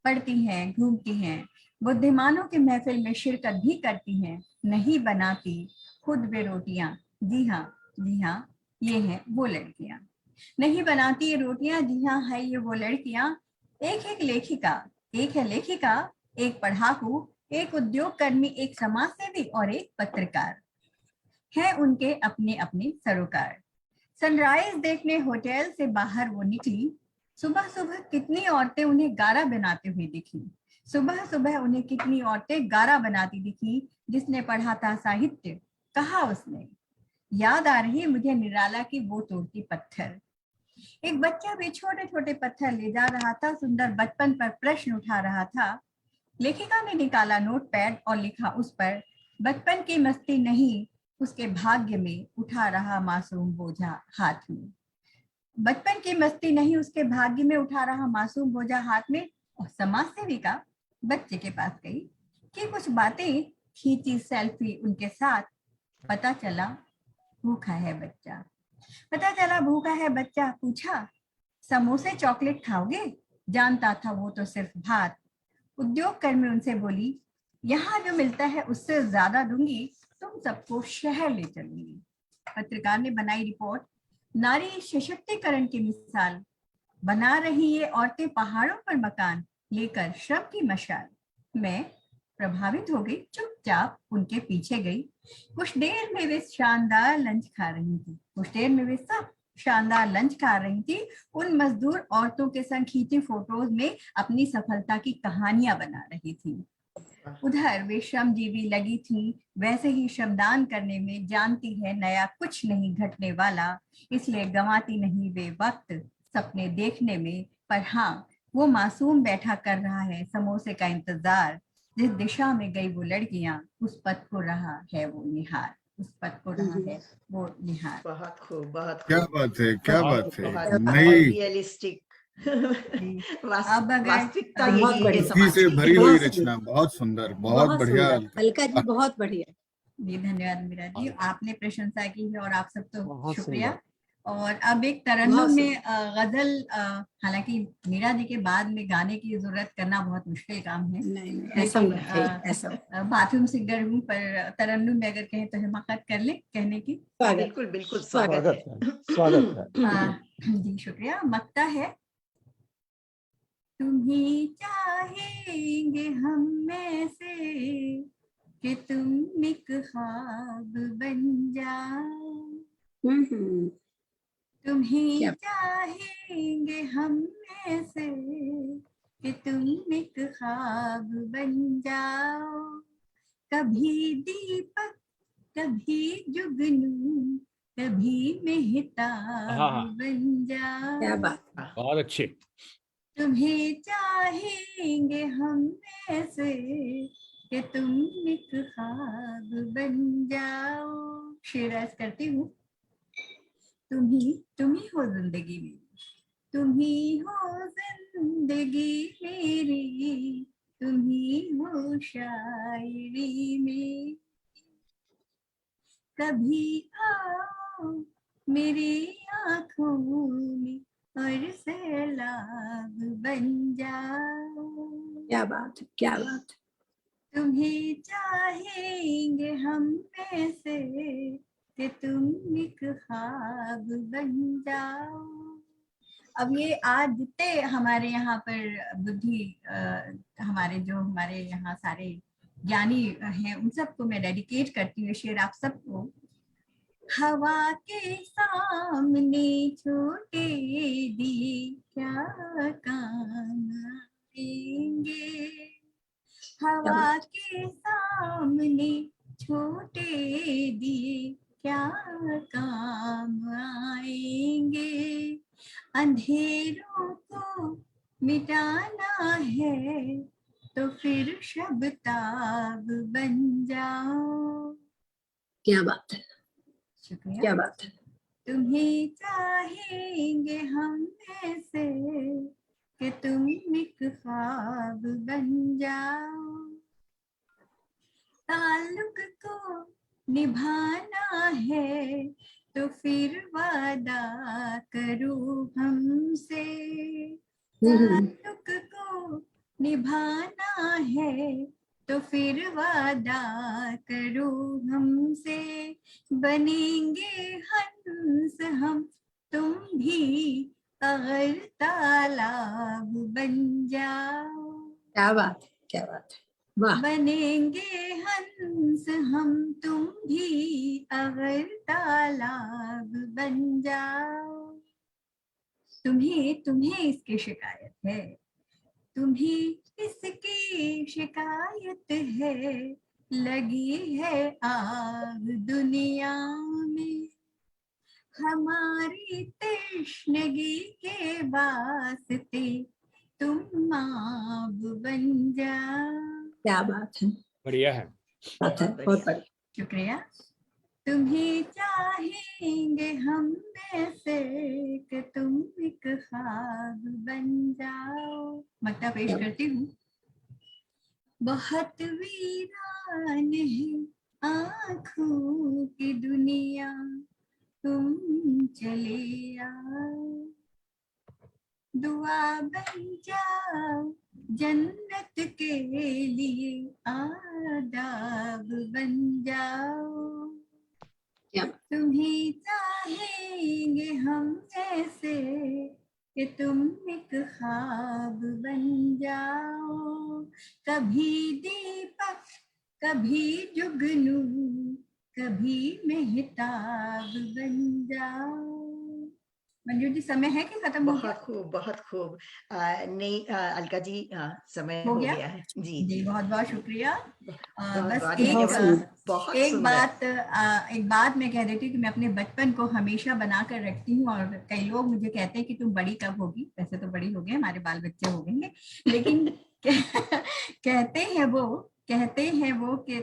पढ़ती हैं, घूमती हैं, बुद्धिमानों के महफिल में शिरकत भी करती हैं। नहीं बनाती खुद वे रोटियां, जी हाँ, जी हाँ, ये हैं वो लड़कियां। नहीं बनाती ये रोटियां, जी हाँ, है ये वो लड़कियां। एक एक लेखिका, एक है लेखिका, एक पढ़ाकू, एक उद्योग कर्मी, एक समाज सेवी और एक पत्रकार। है उनके अपने अपने सरोकार। सनराइज देखने होटल से बाहर वो निकली। सुबह सुबह कितनी औरतें उन्हें गारा बनाते हुए दिखी। सुबह सुबह उन्हें कितनी औरतें गारा बनाती दिखी। जिसने पढ़ा था साहित्य, कहा उसने, याद आ रही मुझे निराला की वो तोड़ती पत्थर। एक बच्चा भी छोटे छोटे पत्थर ले जा रहा था, सुंदर बचपन पर प्रश्न उठा रहा था। लेखिका ने निकाला नोटपैड और लिखा उस पर, बचपन की मस्ती नहीं उसके भाग्य में उठा रहा मासूम बोझा हाथ में। बचपन की मस्ती नहीं उसके भाग्य में उठा रहा मासूम बोझा हाथ में। और समाज सेविका बच्चे के पास गई कि कुछ बातें, खींची सेल्फी उनके साथ। पता चला भूखा है बच्चा, पता चला भूखा है बच्चा। पूछा समोसे चॉकलेट खाओगे, जानता था वो तो सिर्फ भात। उद्योग कर्मी उनसे बोली, यहाँ जो मिलता है उससे ज्यादा दूंगी, तुम सबको शहर ले चलूंगी। पत्रकार ने बनाई रिपोर्ट, नारी सशक्तिकरण की मिसाल। बना रही ये औरतें पहाड़ों पर मकान, लेकर श्रम की मशाल। मैं प्रभावित हो गई, चुपचाप उनके पीछे गई। कुछ देर में वे शानदार लंच खा रही थी, कुछ देर में वे सब शानदार लंच खा रही थी। उन मजदूर औरतों के संग खींची फोटोज में अपनी सफलता की कहानियां बना रही थी। उधर वे श्रमजीवी लगी थी वैसे ही श्रमदान करने में। जानती है नया कुछ नहीं घटने वाला, इसलिए गंवाती नहीं वे वक्त सपने देखने में। पर हाँ, वो मासूम बैठा कर रहा है समोसे का इंतजार। जिस दिशा में गई वो लड़कियां, उस पथ को रहा है वो निहार, उस पथ को रहा है वो निहार। बहुत खूब, बहुत क्या खूब। बात है, क्या बहुत बात है, बहुत नई रियलिस्टिक। अब अगर वास्तविकता बहुत यही है बढ़िया। बुद्धि समाज से की। भरी हुई बहुत रचना, बहुत सुंदर, बहुत बहुत बढ़िया सुंदर अलका। अलका जी, बहुत बढ़िया। जी धन्यवाद मीरा जी, आपने प्रशंसा की है और आप सबको बहुत शुक्रिया। सुंदर। और अब एक बहुत तरन्नुम में सुंदर। गजल, हालांकि मीरा जी के बाद में गाने की जरूरत करना बहुत मुश्किल काम है, नहीं नहीं, ऐसा मत कहिए, ऐसा बाथरूम सिंगर हूँ, पर तरन्नुम में अगर कहें तो हिमाकत कर ले कहने की। स्वागत, बिल्कुल बिल्कुल स्वागत स्वागत है। है, स्वागत है। जी शुक्रिया। मक्ता है, तुम्ही चाहेंगे हम में से कि तुम एक ख्वाब बन जाओ। हम्म। तुम्ही क्या चाहेंगे हम में से कि तुम एक ख्वाब बन जाओ। कभी दीपक, कभी जुगनू, कभी मेहताब हाँ। बन जाओ। क्या बात। बहुत अच्छे। तुम्हें चाहेंगे हम में से कि तुम एक ख्वाब बन जाओ। शेर अर्ज करती हूँ, तुम ही हो जिंदगी मेरी, तुम ही हो जिंदगी मेरी, तुम ही हो शायरी में। कभी आओ मेरी आंखों में और सैलाब बन जाओ। क्या बात है, क्या बात। तुम्हें चाहेंगे हम में से कि तुम एक ख्वाब बन जाओ। अब ये आज जितने हमारे यहाँ पर हमारे यहाँ सारे ज्ञानी हैं, उन सबको मैं डेडिकेट करती हूँ शेर आप सबको। हवा के सामने छोटे दिए क्या काम, आएंगे, हवा के सामने छोटे दिए क्या काम आएंगे, अंधेरों को मिटाना है तो फिर शब ताब बन जाओ। क्या बात है, शुक्रिया। क्या बात है। तुम्हें चाहेंगे हम में से कि तुम एक ख्वाब बन जाओ, ताल्लुक को निभाना है तो फिर वादा करो हमसे, ताल्लुक को निभाना है तो फिर वादा करो हमसे, बनेंगे हंस हम तुम भी अगर तालाब बन जाओ। क्या बात है, क्या बात है, वाह। बनेंगे हंस हम तुम भी अगर तालाब बन जाओ। तुम्हें तुम्हें इसकी शिकायत है, तुम्हें इसकी शिकायत है, लगी है आग दुनिया में, हमारी तश्नगी के वास्ते तुम आब बन जाओ। क्या बात है, बढ़िया है। बात है, बहुत बढ़िया। शुक्रिया। तुम्हें चाहेंगे हम में से कि तुम एक ख्वाब बन जाओ। मक्ता पेश करती हूँ। बहुत वीरान है आँखों की दुनिया, तुम चले आओ, दुआ बन जाओ जन्नत के लिए, आदाब बन जाओ। क्या तुम्हें चाहेंगे हम ऐसे कि तुम एक ख्वाब बन जाओ, कभी दीपक कभी जुगनू कभी मेहताब बन जाओ। मंजू जी, समय है कि खत्म हो गया? बहुत खूब, बहुत खूब। नहीं अलका जी, समय हो हो गया? गया है जी। जी बहुत बहुत शुक्रिया। बहुत बस बहुत एक धन्यवाद, बहुत एक सुंदर। बात मैं कह देती हूँ कि मैं अपने बचपन को हमेशा बना कर रखती हूँ, और कई लोग मुझे कहते हैं कि तुम बड़ी कब होगी। वैसे तो बड़ी हो गए, हमारे बाल बच्चे हो गए, लेकिन कहते हैं वो कि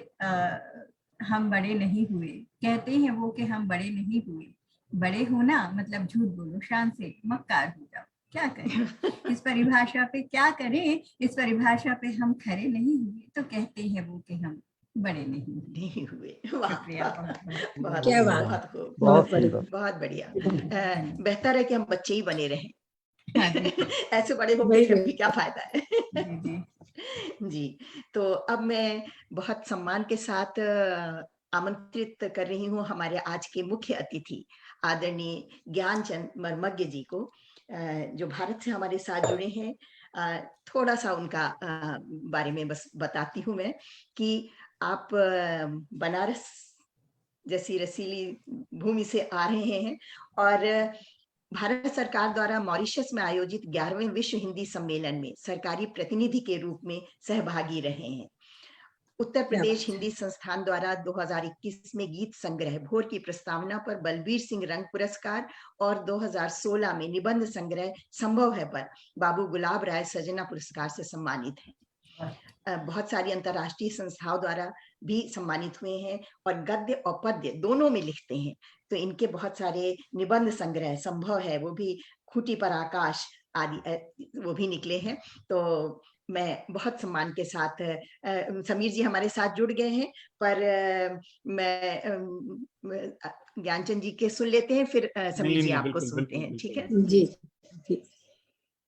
हम बड़े नहीं हुए, कहते हैं वो कि हम बड़े नहीं हुए, बड़े होना मतलब झूठ बोलो, शान से मक्कार हो जाओ। क्या करें इस परिभाषा पे, क्या करें इस परिभाषा पे हम खरे नहीं हुए, तो कहते हैं वो कि हम बड़े नहीं हुए। नहीं हुए। वाह, शुक्रिया, बहुत बहुत क्या खूब, बात, बहुत खूब, बहुत बढ़िया। सुंदर। बहुत बढ़िया। धन्यवाद। बेहतर है कि हम बच्चे ही बने रहें। हाँ जी, ऐसे बड़े होके वही फिर भी क्या फायदा है। जी जी। जी, तो अब मैं बहुत सम्मान के साथ आमंत्रित कर रही हूँ हमारे आज के मुख्य अतिथि आदरणीय ज्ञानचंद मर्मज्ञ जी को, जो भारत से हमारे साथ जुड़े हैं। थोड़ा सा उनका बारे में बस बताती हूँ मैं कि आप बनारस जैसी रसीली भूमि से आ रहे हैं और भारत सरकार द्वारा मॉरिशस में आयोजित 11वें विश्व हिंदी सम्मेलन में सरकारी प्रतिनिधि के रूप में सहभागी रहे हैं। उत्तर क्या प्रदेश बात है। हिंदी संस्थान द्वारा 2021 में गीत संग्रह भोर की प्रस्तावना पर बलबीर सिंह रंग पुरस्कार और 2016 में निबंध संग्रह संभव है पर बाबू गुलाब राय सजना पुरस्कार से सम्मानित हैं। बहुत सारी अंतर्राष्ट्रीय संस्थाओं द्वारा भी सम्मानित हुए हैं और गद्य और पद्य दोनों में लिखते हैं। तो इनके बहुत सारे निबंध संग्रह संभव है, वो भी खूंटी पर आकाश आदि वो भी निकले हैं। तो मैं बहुत सम्मान के साथ, समीर जी हमारे साथ जुड़ गए हैं, पर मैं ज्ञानचंद जी के सुन लेते हैं, फिर समीर जी नहीं, आपको बिल्कुल सुनते बिल्कुल हैं, ठीक है? बिल्कुल। जी जी।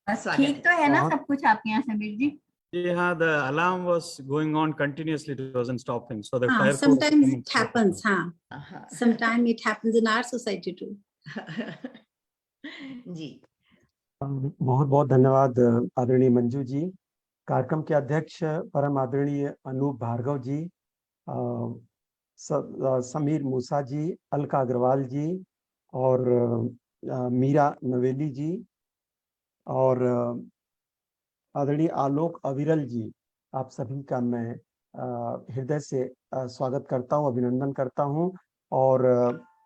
बस स्वागत ठीक है। तो है ना बहुत सब कुछ आपके यहाँ समीर जी? Yeah, the alarm was going on continuously, it wasn't stopping, so the हाँ, fire code sometimes it happens, हाँ, हाँ। sometimes it happens in our society too. जी बहुत बहुत धन्यवाद आदरणीय मंजू जी, कार्यक्रम के अध्यक्ष परम आदरणीय अनूप भार्गव जी, समीर मूसा जी, अलका अग्रवाल जी और मीरा नवेली जी और आदरणीय आलोक अविरल जी, आप सभी का मैं हृदय से स्वागत करता हूँ, अभिनंदन करता हूँ। और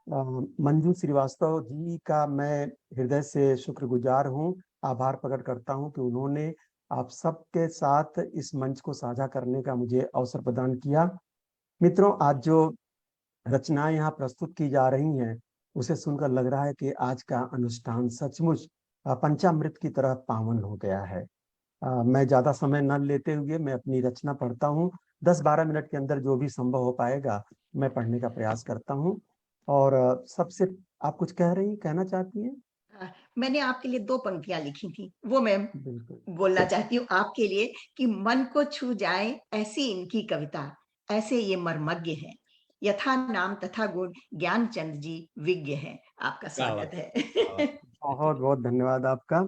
मंजू श्रीवास्तव जी का मैं हृदय से शुक्रगुजार हूँ, आभार प्रकट करता हूँ कि उन्होंने आप सबके साथ इस मंच को साझा करने का मुझे अवसर प्रदान किया। मित्रों, आज जो रचनाएं यहाँ प्रस्तुत की जा रही हैं, उसे सुनकर लग रहा है कि आज का अनुष्ठान सचमुच पंचामृत की तरह पावन हो गया है। मैं ज्यादा समय न लेते हुए मैं अपनी रचना पढ़ता हूँ। 10-12 मिनट के अंदर जो भी संभव हो पाएगा मैं पढ़ने का प्रयास करता हूँ। और सबसे, आप कुछ कहना चाहती हैं? मैंने आपके लिए 2 पंक्तियां लिखी थी, वो मैं बिल्कुल। बोलना चाहती हूँ आपके लिए कि मन को छू जाए ऐसी इनकी कविता, ऐसे ये मर्मज्ञ है, यथा नाम तथा गुण ज्ञानचंद जी विज्ञ है। आपका क्या बात स्वागत है। बहुत बहुत धन्यवाद आपका।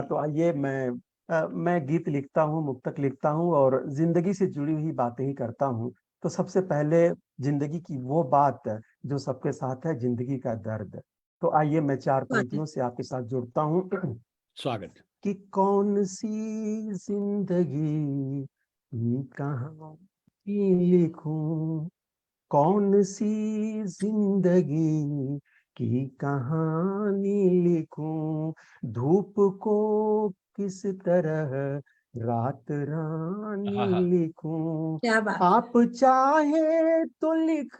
तो आइए, मैं गीत लिखता हूँ, मुक्तक लिखता हूँ और जिंदगी से जुड़ी हुई बातें ही करता हूँ। तो सबसे पहले जिंदगी की वो बात जो सबके साथ है, जिंदगी का दर्द। तो आइए मैं 4 पंक्तियों से आपके साथ जुड़ता हूँ। स्वागत। कि कौन सी जिंदगी कहानी लिखूं, कौन सी जिंदगी की कहानी लिखूं, धूप को किस तरह रात रानी हाँ हाँ लिखूं। क्या बात। आप चाहे तो लिख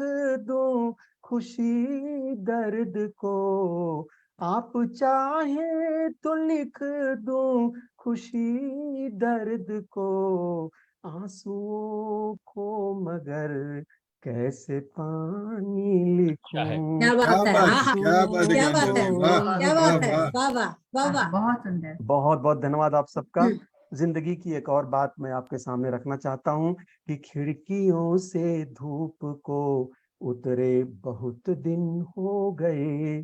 दूं खुशी दर्द को, आप चाहे तो लिख दूं खुशी दर्द को, आंसुओं को मगर कैसे पानी क्या है। लिखूं। क्या क्या बात है। बात हाँ है, हाँ। क्या बात है क्या ज्ञान बात चंद है। जी, वाह क्या वाह बात है। वाह। वाह वाह वाह वाह। बहुत सुंदर। बहुत बहुत धन्यवाद आप सबका। हम्म, जिंदगी की एक और बात मैं आपके सामने रखना चाहता हूँ कि खिड़कियों से धूप को उतरे बहुत दिन हो गए,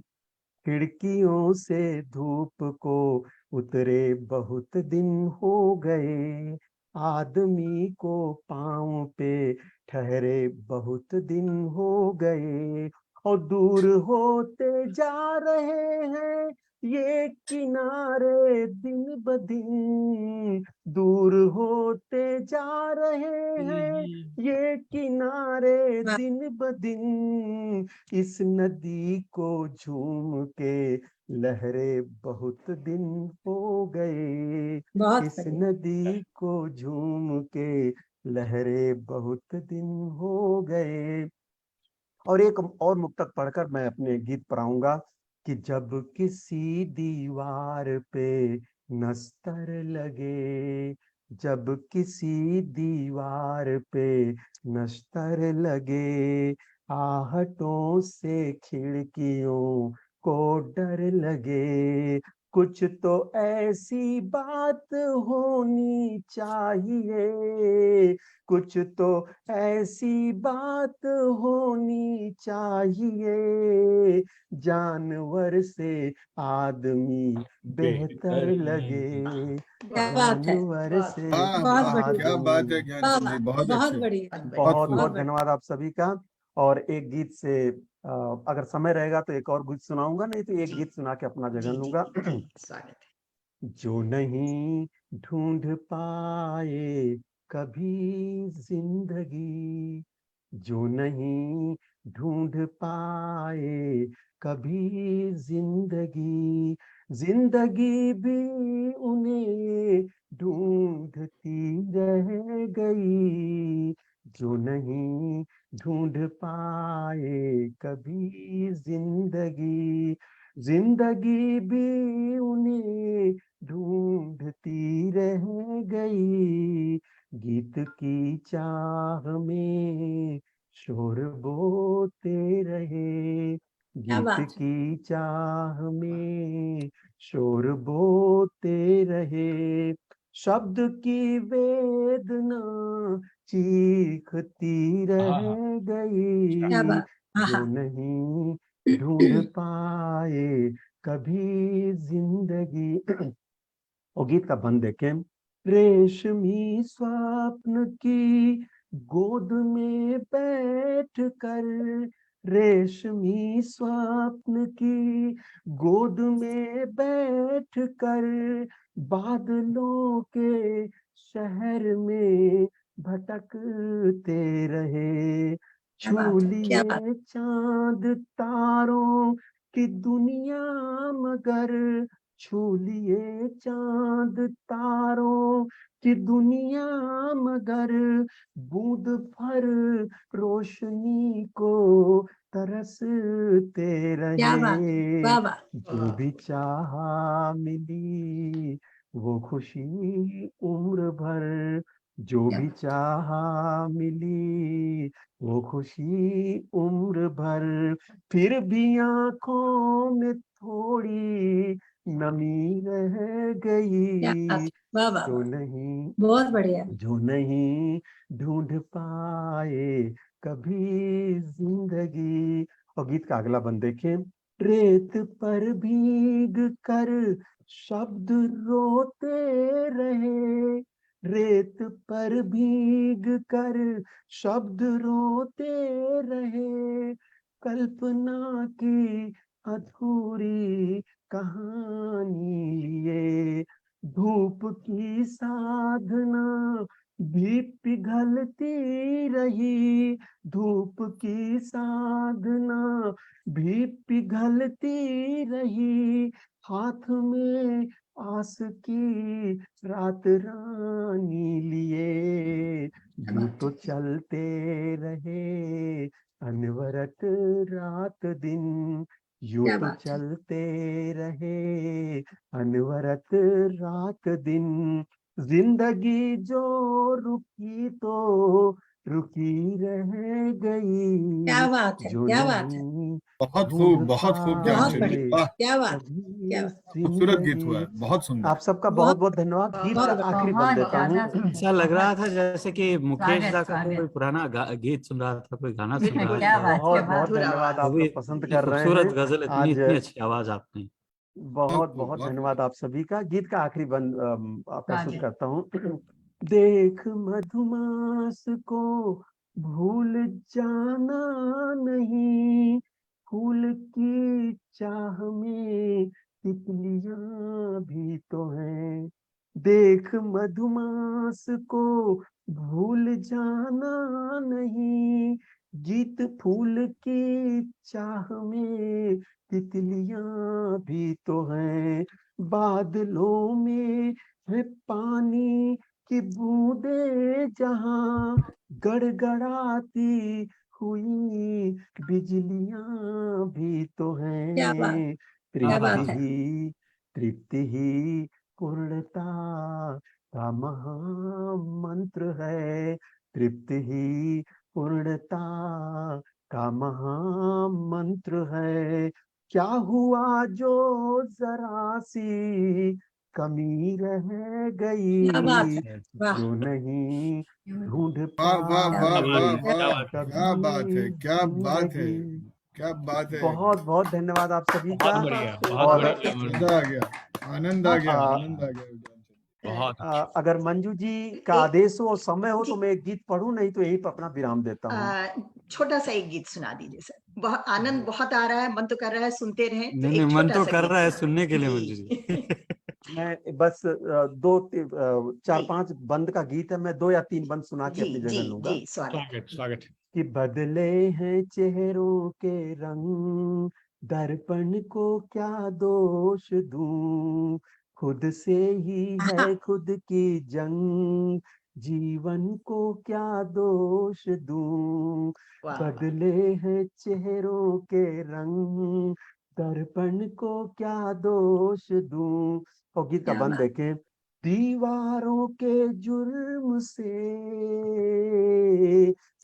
खिड़कियों से धूप को उतरे बहुत दिन हो गए, आदमी को पाँव पे ठहरे बहुत दिन हो गए, और दूर होते जा रहे हैं ये किनारे दिन ब दिन, दूर होते जा रहे हैं ये किनारे वाह, दिन ब दिन, इस नदी को झूम के लहरें बहुत दिन हो गए, बहुत इस बढ़िया। नदी को झूम के लहरें बहुत दिन हो गए। और एक और मुक्तक पढ़कर मैं अपने गीत पर आऊंगा कि जब किसी दीवार पे नस्तर लगे, जब किसी दीवार पे नस्तर लगे, आहटों से खिड़कियों को डर लगे, कुछ तो ऐसी बात होनी चाहिए, कुछ तो ऐसी बात होनी चाहिए, जानवर से आदमी बेहतर लगे, क्या बात है। जानवर से वाह बहुत वाह, क्या बढ़िया। बात है आदमी। ज्ञान वाह चंद जी, वाह। बहुत बहुत अच्छे, बढ़िया। बहुत बहुत खूब। बहुत बढ़िया। धन्यवाद आप सभी का। और एक गीत से अगर समय रहेगा तो एक और गीत सुनाऊंगा, नहीं तो एक जी गीत सुना के अपना जी जगह जी लूंगा। जी, स्वागत है। जो नहीं ढूंढ पाए कभी जिंदगी, जो नहीं ढूंढ पाए कभी जिंदगी, जिंदगी भी उन्हें ढूंढती रह गई, जो नहीं ढूंढ पाए कभी जिंदगी, जिंदगी भी उन्हें ढूंढती रह गई, गीत की चाह में शोर बोते रहे, क्या गीत बात है। की चाह में शोर बोते रहे, शब्द की वेदना चीखती रह हाँ हाँ क्या गई, बात। हाँ जो हाँ। नहीं ढूंढ पाए कभी जिंदगी। और गीत का बंद देखें। रेशमी स्वप्न की गोद में बैठ कर, रेशमी स्वप्न की गोद में बैठ कर, बादलों के शहर में भटकते रहे, क्या बात छू है, क्या लिए चांद तारों की दुनिया मगर, छू लिए चांद तारों की दुनिया मगर, बूंद भर रोशनी को तरसते क्या बात है, रहे। वाह वाह। जो भी चाहा मिली वो खुशी उम्र भर, जो क्या भी बात। चाहा मिली वो खुशी उम्र भर, फिर भी आंखों में थोड़ी नमी रह क्या बात गई, है, वाह वाह जो वाह, नहीं बहुत बढ़िया। जो नहीं ढूंढ पाए कभी जिंदगी। और गीत का अगला बंद देखें। रेत पर भीग कर शब्द रोते रहे, रेत पर भीग कर शब्द रोते रहे, कल्पना की अधूरी कहानी लिए, धूप की साधना भी पिघलती रही, धूप की साधना भी पिघलती रही, हाथ में आस की रात रानी लिए, क्या यूं बात तो है, चलते रहे अनवरत रात दिन, यूं क्या तो बात है। चलते रहे अनवरत रात दिन, जिंदगी जो रुकी तो रुकी रह क्या गई, बात है, जो क्या बात है, नहीं ढूंढ बहुत खूब बहुत ज्ञानचंद जी, पाए बढ़िया, वाह। क्या बात है, क्या कभी बात है। खूबसूरत गीत हुआ जिंदगी। है, बहुत सुंदर। आप सबका बहुत बहुत बहुत धन्यवाद। गीत का बहुत बढ़िया। आखिरी बंद बहुत देता हूँ। ज्यादा ऐसा लग रहा था जैसे कि मुकेश स्वागत दा का कोई स्वागत। पुराना गीत सुन रहा था, कोई गाना सुन रहा बिल्कुल, क्या था। बात, क्या बहुत बहुत बात। मधुर धन्यवाद, आवाज। वो आप भी लोग पसंद इतनी कर रहे खूबसूरत हैं गजल, इतनी आज। इतनी अच्छी आवाज आपने। बहुत बहुत खूब, बहुत बहुत खूब। धन्यवाद आप सभी का। गीत का आखिरी बंद प्रस्तुत स्वागत। करता हूँ। देख मधुमास को भूल जाना नहीं, फूल की चाह में तितलियां भी तो हैं, देख मधुमास को भूल जाना नहीं, गीत फूल की चाह में तितलियां भी तो हैं, बादलों में है पानी की बूंदे जहां, गड़गड़ाती हुई बिजलियां भी तो क्या बात, हैं, क्या हाँ हाँ तृप्ति बात हाँ। है। ही तृप्ति ही पूर्णता का महामंत्र है, तृप्ति ही पूर्णता का महामंत्र है, क्या हुआ जो जरा सी कमी रह क्या बात गई, है, वाह। जो नहीं ढूंढ वाह वाह क्या वाह पाए बात, वाह क्या क्या वाह, बात है। क्या बात है, कभी क्या बात है, जिंदगी। क्या बात है। बहुत बहुत धन्यवाद आप सभी का। बहुत बढ़िया, बहुत और बढ़िया। मजा आ गया, आनंद आ गया, आ, आनंद आ गया ज्ञानचंद जी। बहुत अच्छा। अगर मंजू जी का एक आदेश हो और समय हो तो जी मैं एक गीत पढूं, नहीं तो यहीं पर अपना विराम देता हूँ। छोटा सा एक गीत सुना दीजिए सर। बहुत आनंद बहुत आ रहा है, मन तो कर रहा है सुनते रहें, तो नहीं नहीं, एक मन छोटा तो सा कर गीत रहा है सुना सुनने के लिए मंजू जी। जी। मैं बस चार जी पांच बंद का गीत है, मैं 2 या 3 बंद सुना के जी अपनी जी जगह लूंगा। जी, स्वागत। स्वागत स्वागत। कि बदले हैं चेहरों के रंग, दर्पण को क्या दोष दूं, खुद से ही है खुद की जंग, जीवन को क्या दोष दूं, वाह वाह। बदले हैं चेहरों के रंग, दर्पण को क्या दोष दूं। और गीत का क्या बंद बात, देखें। दीवारों के जुर्म से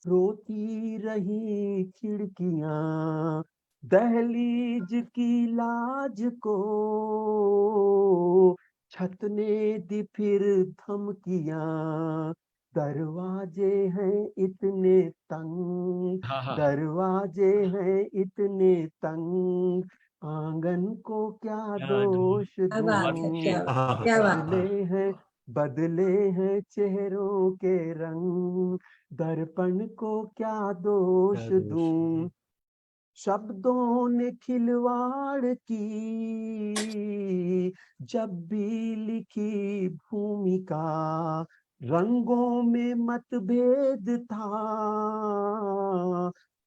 रोती रही खिड़कियां, दहलीज की लाज को छत ने दी फिर धमकियां, दरवाजे हैं इतने तंग, हाँ हाँ। दरवाजे हैं इतने तंग, आंगन को क्या क्या दोष क्या बात बहुत है, अच्छी, क्या दूं, बात, हाँ क्या हाँ बात। बदले हाँ। हैं बदले हैं चेहरों के रंग, दर्पण को क्या दोष क्या दोष। दूं। शब्दों ने खिलवाड़ की जब भी लिखी भूमिका, रंगों में मतभेद था,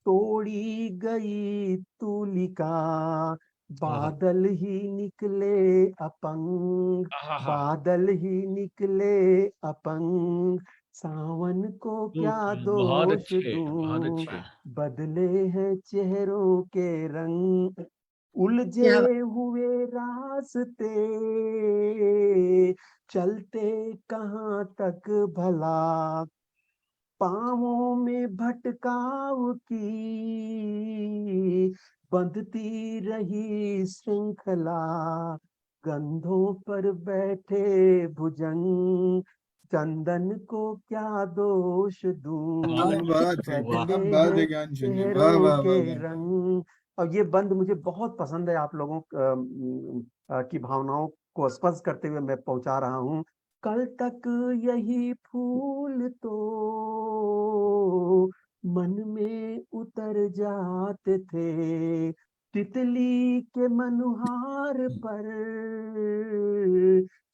तोड़ी गई तुलिका, बादल ही निकले अपंग, आहा, बादल ही निकले अपंग, सावन को क्या बहुत दोष अच्छे, बहुत दूं, अच्छे। बदले हैं चेहरों के रंग, उलझे क्या हुए रास्ते, चलते कहाँ तक भला, पाँवों में भटकाव की बंधती रही श्रृंखला, कंधों पर बैठे भुजंग, चंदन को क्या दोष दूं, क्या बात है, वाह। क्या बदले बात है हैं ज्ञानचंद जी, वाह चेहरों वाह के वाह वाह। रंग। और ये बंद मुझे बहुत पसंद है, आप लोगों की भावनाओं को स्पर्श करते हुए मैं पहुंचा रहा हूँ। कल तक यही फूल तो मन में उतर जाते थे, तितली के मनुहार पर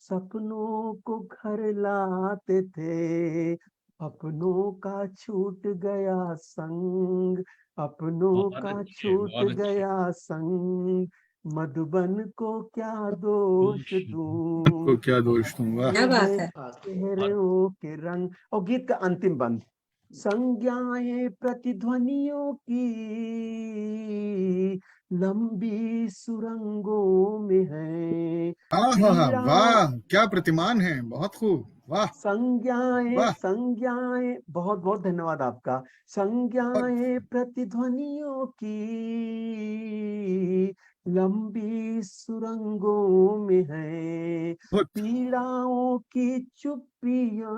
सपनों को घर लाते थे, अपनों का छूट गया संग, अपनों बहुत का अच्छे, छूट बहुत अच्छे। गया संग, मधुबन को क्या दोष दूं, को क्या दोष दूंगा। क्या बात बदले है। चेहरों के रंग। और गीत का अंतिम बंद, संज्ञाएं प्रतिध्वनियों की लंबी सुरंगों में है, आहा, पीड़ाओं, वाह क्या प्रतिमान है, बहुत खूब, वाह संज्ञाएं वाह। संज्ञाएं, बहुत बहुत धन्यवाद आपका। और संज्ञाएं प्रतिध्वनियों की लंबी सुरंगों में है, बहुत पीड़ाओं की चुप्पियां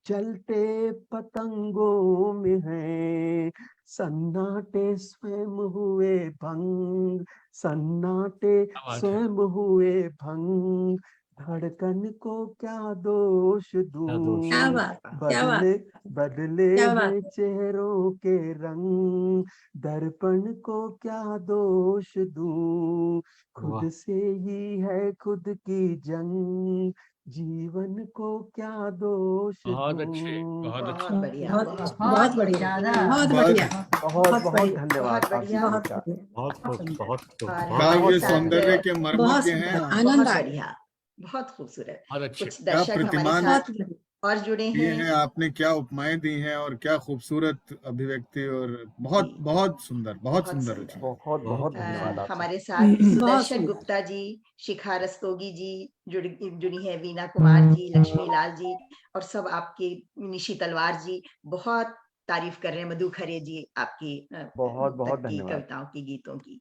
चलते पतंगों में है, सन्नाटे स्वयं हुए भंग, सन्नाटे क्या बात है। स्वयं हुए भंग, धड़कन को क्या दोष क्या दोष। क्या दूं, बात, क्या बात, बदले बदले क्या बात हैं है। चेहरों के रंग, दर्पण को क्या दोष दूं, खुद वाह। से ही है खुद की जंग, जीवन को क्या दोष बहुत अच्छे, दूं। बहुत बहुत अच्छे। बढ़िया, बहुत बहुत बहुत बहुत बढ़िया, ज्यादा, बहुत बात बढ़िया, है। बहुत बहुत बहुत बढ़िया, धन्यवाद बहुत आप बढ़िया। सभी बहुत का। बढ़िया, बहुत खूब, सुंदर, बहुत खूब, और बहुत हमारे काव्य खूब। साथ सौंदर्य के बहुत मर्मज्ञ हैं सुंदर, आप। आनंद बहुत आ गया। बढ़िया, बहुत खूबसूरत। बहुत अच्छे। कुछ क्या दर्शक हमारे प्रतिमान साथ बहुत बढ़िया। और जुड़े ये हैं। हैं आपने, क्या उपमाएं दी हैं और क्या खूबसूरत अभिव्यक्ति, और बहुत जी, बहुत सुंदर, बहुत बहुत सुंदर सुंदर। रचना। बहुत बहुत धन्यवाद आप हमारे सबका। साथ बहुत सुदर्शन सुंदर। गुप्ता जी, शिखा रस्तोगी जी जुड़ी है, वीना कुमार जी, लक्ष्मी लाल जी, और सब आपके, निशी तलवार जी बहुत तारीफ कर रहे हैं, मधु खरे जी आपकी बहुत बहुत तक की धन्यवाद। कविताओं की, गीतों की।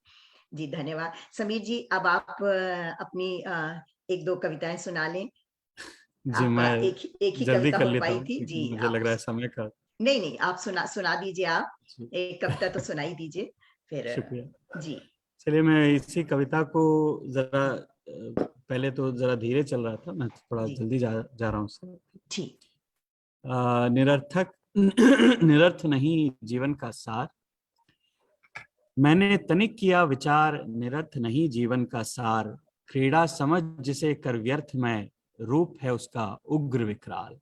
जी धन्यवाद। समीर जी, अब आप अपनी एक दो कविताएं सुना लें। जी, आपका मैं एक ही जल्दी कविता कर हो लेता पाई हूँ थी क्योंकि जी। मुझे आप लग रहा है समय का। नहीं नहीं, आप सुना दीजिए, आप जी, एक कविता तो सुनाई दीजिए फिर। शुक्रिया। जी चलिए, मैं इसी कविता को जरा पहले तो जरा धीरे चल रहा था, मैं थोड़ा जी जल्दी जा रहा हूँ उससे। ठीक। निरर्थक निरर्थ नहीं जीवन का सार, मैंने तनिक किया विचार, निरर्थ नहीं जीवन का सार, क्रीड़ा समझ जिसे कर व्यर्थ में, रूप है उसका उग्र विकराल।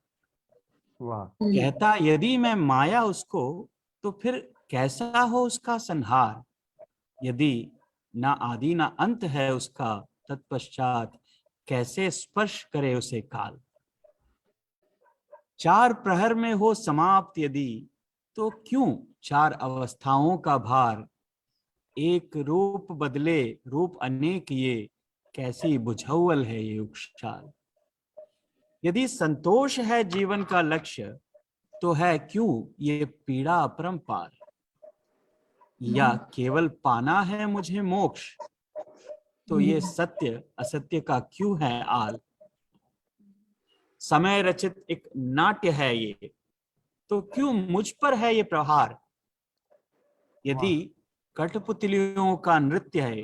वाह। कहता यदि मैं माया उसको, तो फिर कैसा हो उसका संहार, यदि ना आदि ना अंत है उसका, तत्पश्चात कैसे स्पर्श करे उसे काल। चार प्रहर में हो समाप्त यदि, तो क्यों चार अवस्थाओं का भार, एक रूप बदले रूप अनेक ये, कैसी बुझौल है ये उक्षाल। यदि संतोष है जीवन का लक्ष्य, तो है क्यों ये पीड़ा अपरंपार, या केवल पाना है मुझे मोक्ष, तो ये सत्य असत्य का क्यों है आल। समय रचित एक नाट्य है ये, तो क्यों मुझ पर है ये प्रहार, यदि कठपुतलियों का नृत्य है,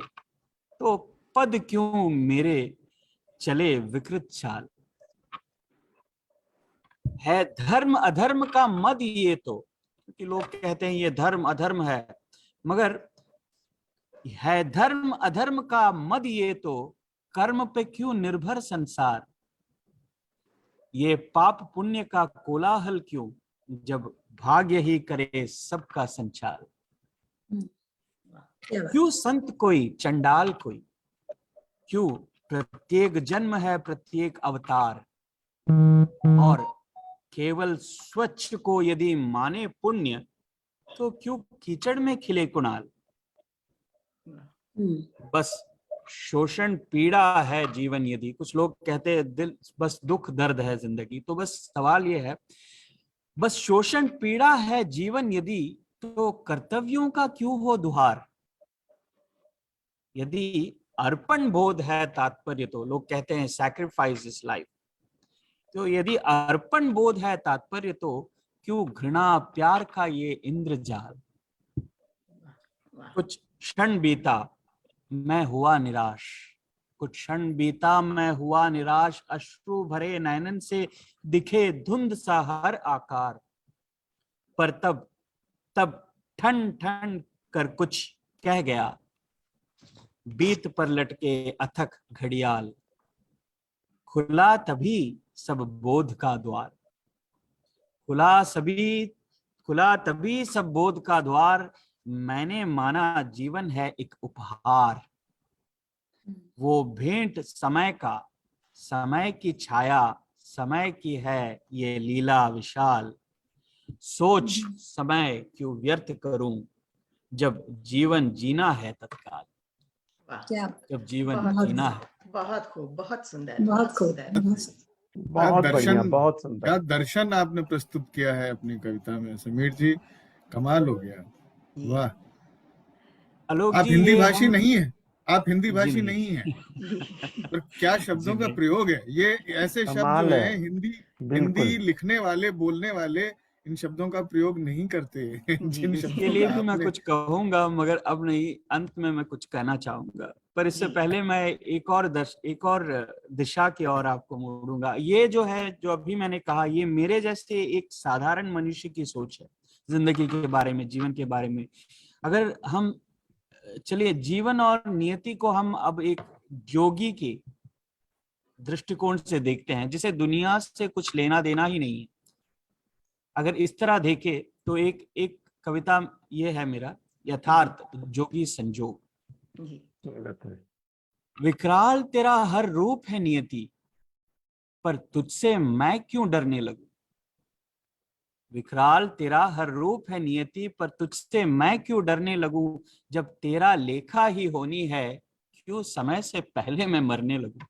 तो पद क्यों मेरे चले विकृत चाल। है धर्म अधर्म का मद ये तो, कि लोग कहते हैं ये धर्म अधर्म है, मगर है धर्म अधर्म का मद ये तो कर्म पे क्यों निर्भर संसार। ये पाप पुण्य का कोलाहल क्यों जब भाग्य ही करे सबका संचार। क्या बात। क्यों संत कोई चंडाल कोई, क्यों प्रत्येक जन्म है प्रत्येक अवतार। और केवल स्वच्छ को यदि माने पुण्य तो क्यों कीचड़ में खिले कुणाल। बस शोषण पीड़ा है जीवन यदि, कुछ लोग कहते हैं दिल बस दुख दर्द है जिंदगी, तो बस सवाल ये है, बस शोषण पीड़ा है जीवन यदि तो कर्तव्यों का क्यों हो दुहार। यदि अर्पण बोध है तात्पर्य, तो लोग कहते हैं सैक्रिफाइस इज लाइफ, तो यदि अर्पण बोध है तात्पर्य तो क्यों घृणा प्यार का ये इंद्रजाल। कुछ क्षण बीता मैं हुआ निराश, कुछ क्षण बीता मैं हुआ निराश, अश्रु भरे नयनन से दिखे धुंध सा हर आकार। पर तब तब ठन ठन कर कुछ कह गया, बीत पर लटके अथक घड़ियाल। खुला तभी सब बोध का द्वार, खुला तभी सब बोध का द्वार। मैंने माना जीवन है एक उपहार, वो भेंट समय का, समय की छाया, समय की है ये लीला विशाल। सोच समय क्यों व्यर्थ करूं जब जीवन जीना है तत्काल। क्या जब जीवन बहुत जीना है। बहुत खूब, बहुत सुंदर, बहुत खूब, सुंदर। बहुत बढ़िया, बहुत सुंदर। क्या दर्शन आपने प्रस्तुत किया है अपनी कविता में समीर जी, कमाल हो गया। वाह, आलोक आप जी, हिंदी ये भाषी हम नहीं है, आप हिंदी जी भाषी नहीं। नहीं है, पर क्या शब्दों जी का नहीं। प्रयोग है। ये ऐसे शब्द जो कमाल है, हैं हिंदी बिल्कुल। लिखने वाले बोलने वाले इन शब्दों का प्रयोग नहीं करते। जिन इसके शब्दों लिए का भी मैं आपने कुछ कहूंगा, मगर अब नहीं, अंत में मैं कुछ कहना चाहूंगा। पर इससे जी। पहले मैं एक और दिशा की ओर आपको मोड़ूंगा। ये जो है, जो अभी मैंने कहा, ये मेरे जैसे एक साधारण मनुष्य की सोच है जिंदगी के बारे में, जीवन के बारे में। अगर हम चलिए जीवन और नियति को हम अब एक योगी के दृष्टिकोण से देखते हैं, जिसे दुनिया से कुछ लेना देना ही नहीं है। अगर इस तरह देखे तो एक कविता ये है मेरा, यथार्थ जोगी संजोग। जी। विकराल तेरा हर रूप है नियति, पर तुझसे मैं क्यों डरने लगूं। विकराल तेरा हर रूप है नियति, पर तुझसे मैं क्यों डरने लगूं। जब तेरा लेखा ही होनी है, क्यों समय से पहले मैं मरने लगूं।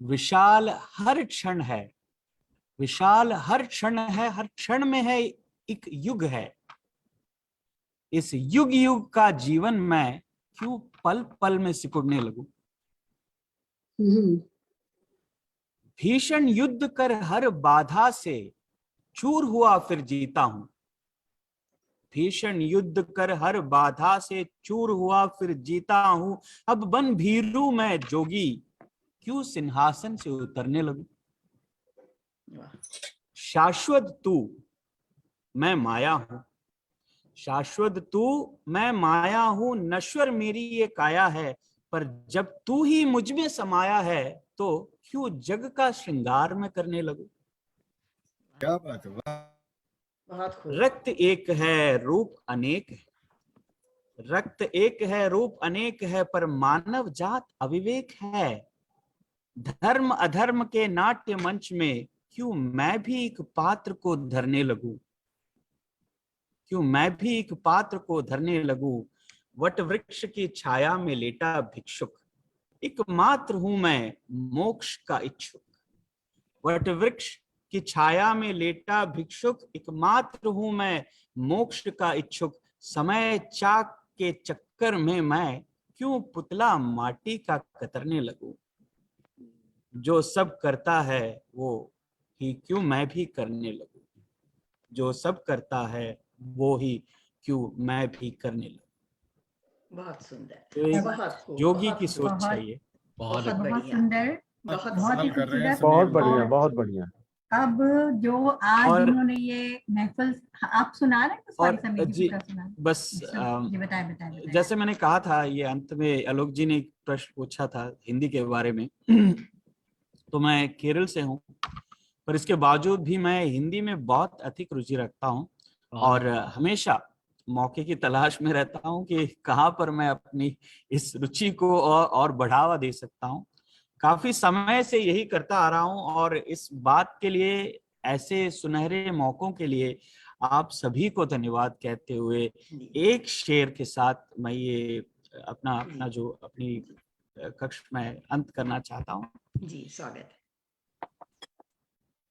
विशाल हर क्षण है, विशाल हर क्षण है, हर क्षण में है एक युग है। इस युग युग का जीवन मैं क्यों पल पल में सिकुड़ने लगूं। भीषण युद्ध कर हर बाधा से चूर हुआ फिर जीता हूं। भीषण युद्ध कर हर बाधा से चूर हुआ फिर जीता हूं। अब बन भीरू मैं जोगी, क्यों सिंहासन से उतरने लगूं। शाश्वत तू मैं माया हूं, शाश्वत तू मैं माया हूं। नश्वर मेरी ये काया है, पर जब तू ही मुझ में समाया है, तो क्यों जग का श्रृंगार मैं करने लगूं। क्या बात है, वाह। बहुत खूब। रक्त एक है रूप अनेक है, रक्त एक है रूप अनेक है, पर मानव जात अविवेक है। धर्म अधर्म के नाट्य मंच में क्यों मैं भी एक पात्र को धरने लगूं। क्यों मैं भी एक पात्र को धरने लगूं। वट वृक्ष की छाया में लेटा भिक्षुक, एकमात्र हूं मैं मोक्ष का इच्छुक। वट वृक्ष की छाया में लेटा भिक्षुक, एकमात्र हूं मैं मोक्ष का इच्छुक। समय चाक के चक्कर में मैं क्यों पुतला माटी का कतरने लगूं। जो सब करता है वो ही क्यों मैं भी करने लगूं। जो सब करता है वो ही क्यों मैं भी करने लगूं। बहुत सुंदर, तो एक बहुत खूब, योगी बहुत की खूब, सोच है ये। बहुत बहुत बहुत बढ़िया, सुंदर, बहुत बहुत ही कमाल कर रहे हैं खूबसूरत। बहुत समीर जी। बढ़िया, और बहुत बढ़िया। अब जो आज और- इन्होंने ये महफिल, आप सुना रहे हैं कुछ और समीर जी, जी पूरा सुना रहे हैं? बस जी बताएं बताएं। जैसे मैंने कहा था, ये अंत में आलोक जी ने एक प्रश्न पूछा था हिंदी के बारे में। तो मैं केरल से हूँ, पर इसके बावजूद भी मैं हिंदी में बहुत अधिक रुचि रखता हूँ और हमेशा मौके की तलाश में रहता हूँ कि कहाँ पर मैं अपनी इस रुचि को और बढ़ावा दे सकता हूँ। काफी समय से यही करता आ रहा हूँ और इस बात के लिए, ऐसे सुनहरे मौकों के लिए आप सभी को धन्यवाद कहते हुए एक शेर के साथ मैं ये अपना जो अपनी कक्ष में अंत करना चाहता हूँ। जी स्वागत है।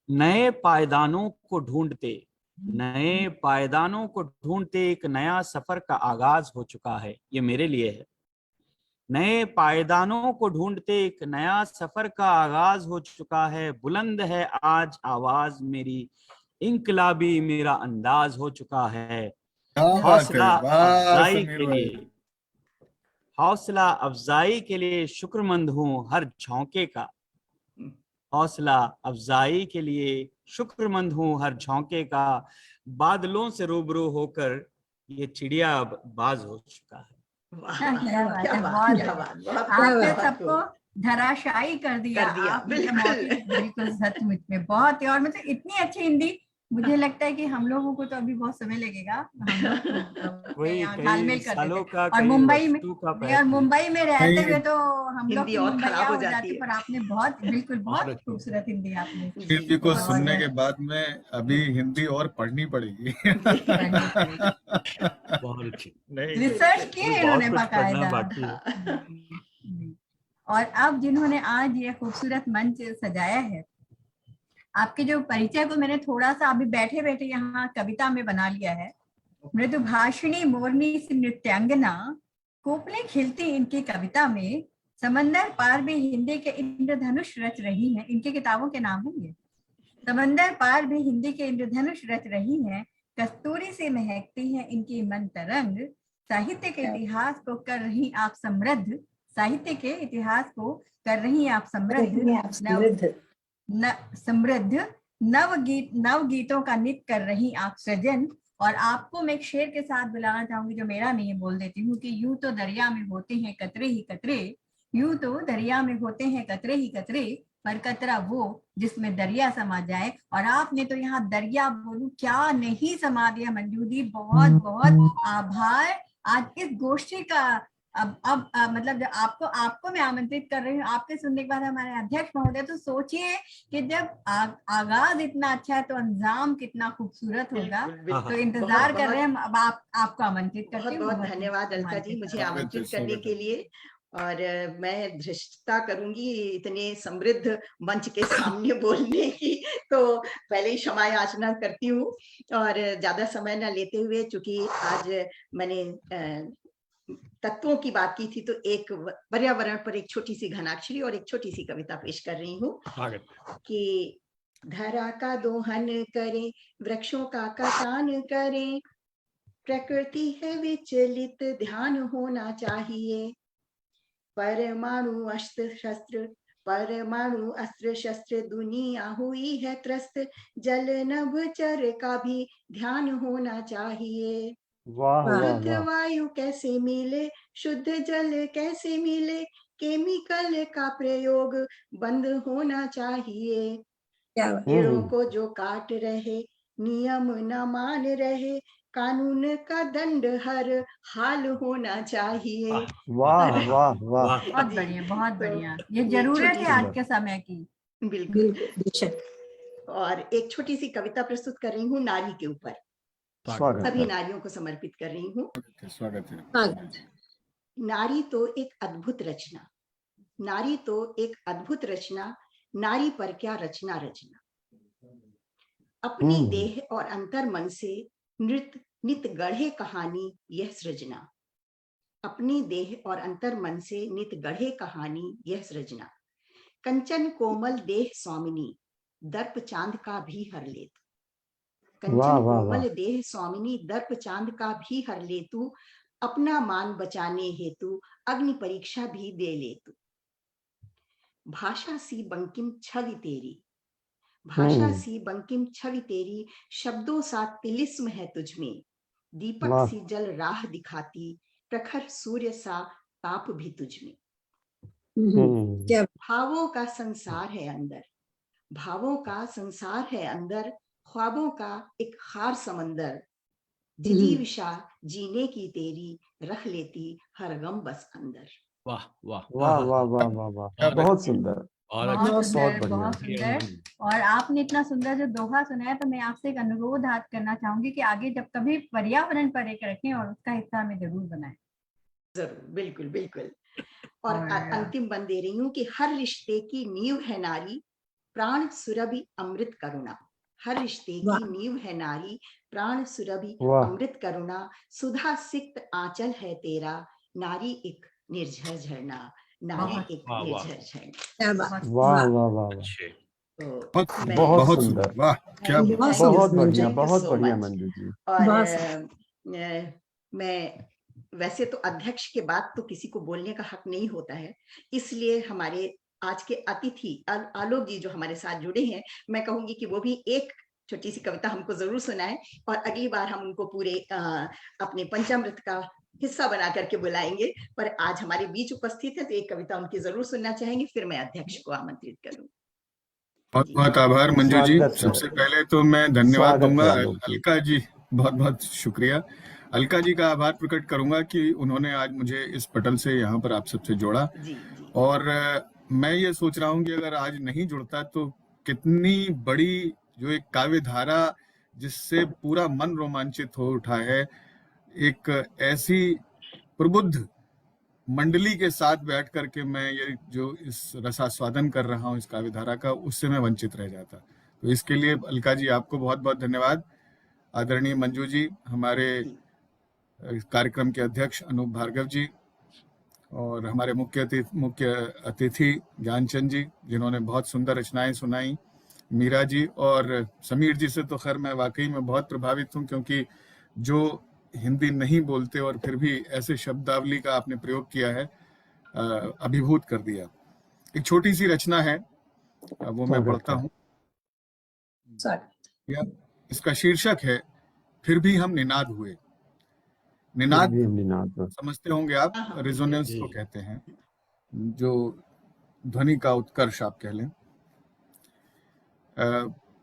नए पायदानों को ढूंढते एक नया सफर का आगाज हो चुका है। ये मेरे लिए है। नए पायदानों को ढूंढते एक नया सफर का आगाज हो चुका है। बुलंद है आज आवाज मेरी, इनकलाबी मेरा अंदाज हो चुका है। क्या बात है, हौसला वाह अफजाई समीर के भाई। लिए, हौसला अफजाई के लिए शुक्रमंद हूँ हर झोंके का। हौसला अफजाई के लिए शुक्रमंद हूँ हर झोंके का। बादलों से रूबरू होकर ये चिड़िया अब बाज हो चुका है। वाह क्या वाह, बात क्या है, बात, बहुत क्या बढ़िया। बात, बहुत आपने बहुत सबको खूब। धराशायी कर दिया, कर दिया, आप बिल्कुल। बिल्कुल सचमुच में बहुत ही। और मतलब इतनी अच्छी हिंदी, मुझे लगता है कि हम लोगों को तो अभी बहुत समय लगेगा। हम लोग तो वही यहाँ कई घालमेल करते सालों थे, का, और कई मुंबई में, वस्तु का और प्रयत्न है। मुंबई में रहते नहीं, हुए तो हम लोग हिंदी की और मुंबईया खराब हो हो जाती जाती। है। पर आपने बहुत, बिल्कुल बहुत बहुत अच्छी। खूबसूरत हिंदी आपने समीर जी को बहुत सुनने सुंदर। के बाद में अभी हिंदी और पढ़नी पड़ेगी। पढ़नी पड़ेगी। बहुत अच्छी। नहीं, रिसर्च बिल्कुल। किए अभी इन्होंने बहुत कुछ पढ़ना बाकायदा। बाकी है। हाँ, जी। और अब जिन्होंने आज ये खूबसूरत मंच सजाया है, आपके जो परिचय को मैंने थोड़ा सा अभी बैठे बैठे यहाँ कविता में बना लिया है। मृदुभाषिणी मोरनी सी नृत्यांगना, कोपलें खिलती इनकी कविता में, समंदर पार भी हिंदी के इंद्रधनुष रच रही हैं। इनकी किताबों के नाम है ये। समंदर पार भी हिंदी के इंद्रधनुष रच रही हैं, कस्तूरी से महकती है इनकी मन तरंग, साहित्य के इतिहास को कर रही आप समृद्ध, साहित्य के इतिहास को कर रही आप समृद्ध, समृद्ध नव गीतों का नित्य कर रही आप सृजन। और आपको मैं एक शेर के साथ बुलाना चाहूंगी, जो मेरा नहीं है, बोल देती हूँ कि यूं तो दरिया में होते हैं कतरे ही कतरे, यूं तो दरिया में होते हैं कतरे ही कतरे, पर कतरा वो जिसमें दरिया समा जाए। और आपने तो यहाँ दरिया बोलूं क्या नहीं समा दिया मंजू दी। बहुत बहुत आभार आज इस गोष्ठी का। अब मतलब जब आपको मैं आमंत्रित कर रही हूँ, आपके सुनने के बाद हमारे अध्यक्ष महोदय, तो सोचिए कि जब आगाज इतना अच्छा है तो अंजाम कितना खूबसूरत होगा। बिल्कुल, तो इंतजार बहुत कर रहे हैं हम। अब आपको आमंत्रित करती बहुत हूँ। बहुत धन्यवाद अलका जी, मुझे आमंत्रित करने के लिए। और मैं धृष्टता करूंगी इतने समृद्ध मंच के सामने बोलने की, तो पहले ही क्षमा याचना करती हूँ। और ज्यादा समय न लेते हुए, चूंकि आज मैंने तत्वों की बात की थी, तो एक पर्यावरण पर एक छोटी सी घनाक्षरी और एक छोटी सी कविता पेश कर रही हूँ कि धरा का दोहन करें, वृक्षों का कटान करें, प्रकृति है विचलित, ध्यान होना चाहिए। परमाणु अस्त्र शस्त्र दुनिया हुई है त्रस्त, जल नभ चर का भी ध्यान होना चाहिए। वाह वाह शुद्ध वाह। वायु कैसे मिले, शुद्ध जल कैसे मिले, केमिकल का प्रयोग बंद होना चाहिए। पेड़ों को जो काट रहे, नियम न मान रहे, कानून का दंड हर हाल होना चाहिए। वाह वाह वाह। बहुत जी, बढ़िया, बहुत तो बढ़िया। ये एक जरूरत छोटी है आज सुंदर। के समय की। बिल्कुल। बेशक। और एक छोटी सी कविता प्रस्तुत कर रही हूँ नारी के ऊपर, स्वागत सभी है। नारियों को समर्पित कर रही हूँ। स्वागत है। स्वागत। नारी तो एक अद्भुत रचना, नारी तो एक अद्भुत रचना, नारी पर क्या रचना रचना। अपनी देह और अंतर मन से नित गढ़े कहानी यह सृजना, अपनी देह और अंतर मन से नित गढ़े कहानी यह सृजना। कंचन कोमल देह स्वामिनी, दर्प चांद का भी हर ले तू। कंचन कोमल देह स्वामिनी, दर्प चांद का भी हर ले तू, अपना मान बचाने हेतु अग्नि परीक्षा भी दे ले तू। भाषा सी बंकिम छवि तेरी, भाषा सी बंकिम छवि तेरी, शब्दों सा तिलिस्म है तुझमें, दीपक वाह। सी जल राह दिखाती, प्रखर सूर्य सा ताप भी तुझमें। क्या भावों का संसार है अंदर, भावों का संसार है अंदर, ख्वाबों का एक खार समंदर, जिजीविशा जीने की तेरी, रख लेती हर गम बस अंदर। वाह वाह वाह वाह वाह वाह वाह, बहुत सुंदर। और बहुत बहुत सुंदर, बढ़िया। बहुत सुंदर। और आपने इतना सुंदर जो दोहा सुनाया, तो मैं आपसे एक अनुरोध आज करना चाहूंगी कि आगे जब कभी पर्यावरण पर एक रखें और उसका हिस्सा हमें जरूर बनाएं। जरूर, बिल्कुल बिल्कुल। और और अंतिम बंद दे रही हूँ कि हर रिश्ते की नींव है नारी, प्राण सुरभि अमृत करुणा। हर रिश्ते की नींव है नारी, प्राण सुरभि वाह अमृत करुणा, सुधा सिक्त आंचल है तेरा, नारी एक निर्झर झरना, नारी बहुत- एक वाह, वाह। निर्झर झरना। क्या बात, वाह वाह वाह वाह, अच्छे तो बहुत मैं बहुत बहुत सुंदर। सुंदर, वाह क्या Thank you, बात। thank you, बहुत सुंदर, बढ़िया, thank you बहुत so बढ़िया much। मंजू जी। और बहुत मैं वैसे तो अध्यक्ष के बाद तो किसी को बोलने का हक नहीं होता है, इसलिए हमारे आज के अतिथि आलोक जी जो हमारे साथ जुड़े हैं, मैं कहूंगी कि वो भी एक छोटी सी कविता हमको जरूर सुनाए, और अगली बार हम उनको पूरे अपने पंचामृत का हिस्सा बना करके बुलाएंगे। पर आज हमारे बीच उपस्थित है तो एक कविता उनकी जरूर सुनना चाहेंगे, फिर मैं अध्यक्ष को आमंत्रित करूँ। बहुत बहुत आभार मंजू जी। स्वागत है। सबसे पहले तो मैं धन्यवाद स्वागत है दूंगा आलोक जी। अलका जी, बहुत बहुत शुक्रिया। अलका जी का आभार प्रकट करूंगा कि उन्होंने आज मुझे इस पटल से यहाँ पर आप सबसे जोड़ा। जी जी। और मैं ये सोच रहा हूँ कि अगर आज नहीं जुड़ता तो कितनी बड़ी जो एक काव्य धारा जिससे पूरा मन रोमांचित हो उठा है, एक ऐसी प्रबुद्ध मंडली के साथ बैठ करके मैं ये जो इस रसास्वादन कर रहा हूँ इस काव्य धारा का, उससे मैं वंचित रह जाता। तो इसके लिए अलका जी आपको बहुत बहुत धन्यवाद। आदरणीय मंजू जी, हमारे कार्यक्रम के अध्यक्ष अनूप भार्गव जी, और हमारे मुख्य अतिथि ज्ञानचंद जी जिन्होंने बहुत सुंदर रचनाएं सुनाई, मीरा जी और समीर जी से तो खैर मैं वाकई में बहुत प्रभावित हूँ, क्योंकि जो हिंदी नहीं बोलते और फिर भी ऐसे शब्दावली का आपने प्रयोग किया है, अभिभूत कर दिया। एक छोटी सी रचना है, वो मैं पढ़ता हूँ। इसका शीर्षक है फिर भी हम निनाद हुए। निनाद समझते होंगे आप, रिजोनेंस को कहते हैं, जो ध्वनि का उत्कर्ष आप कह लें।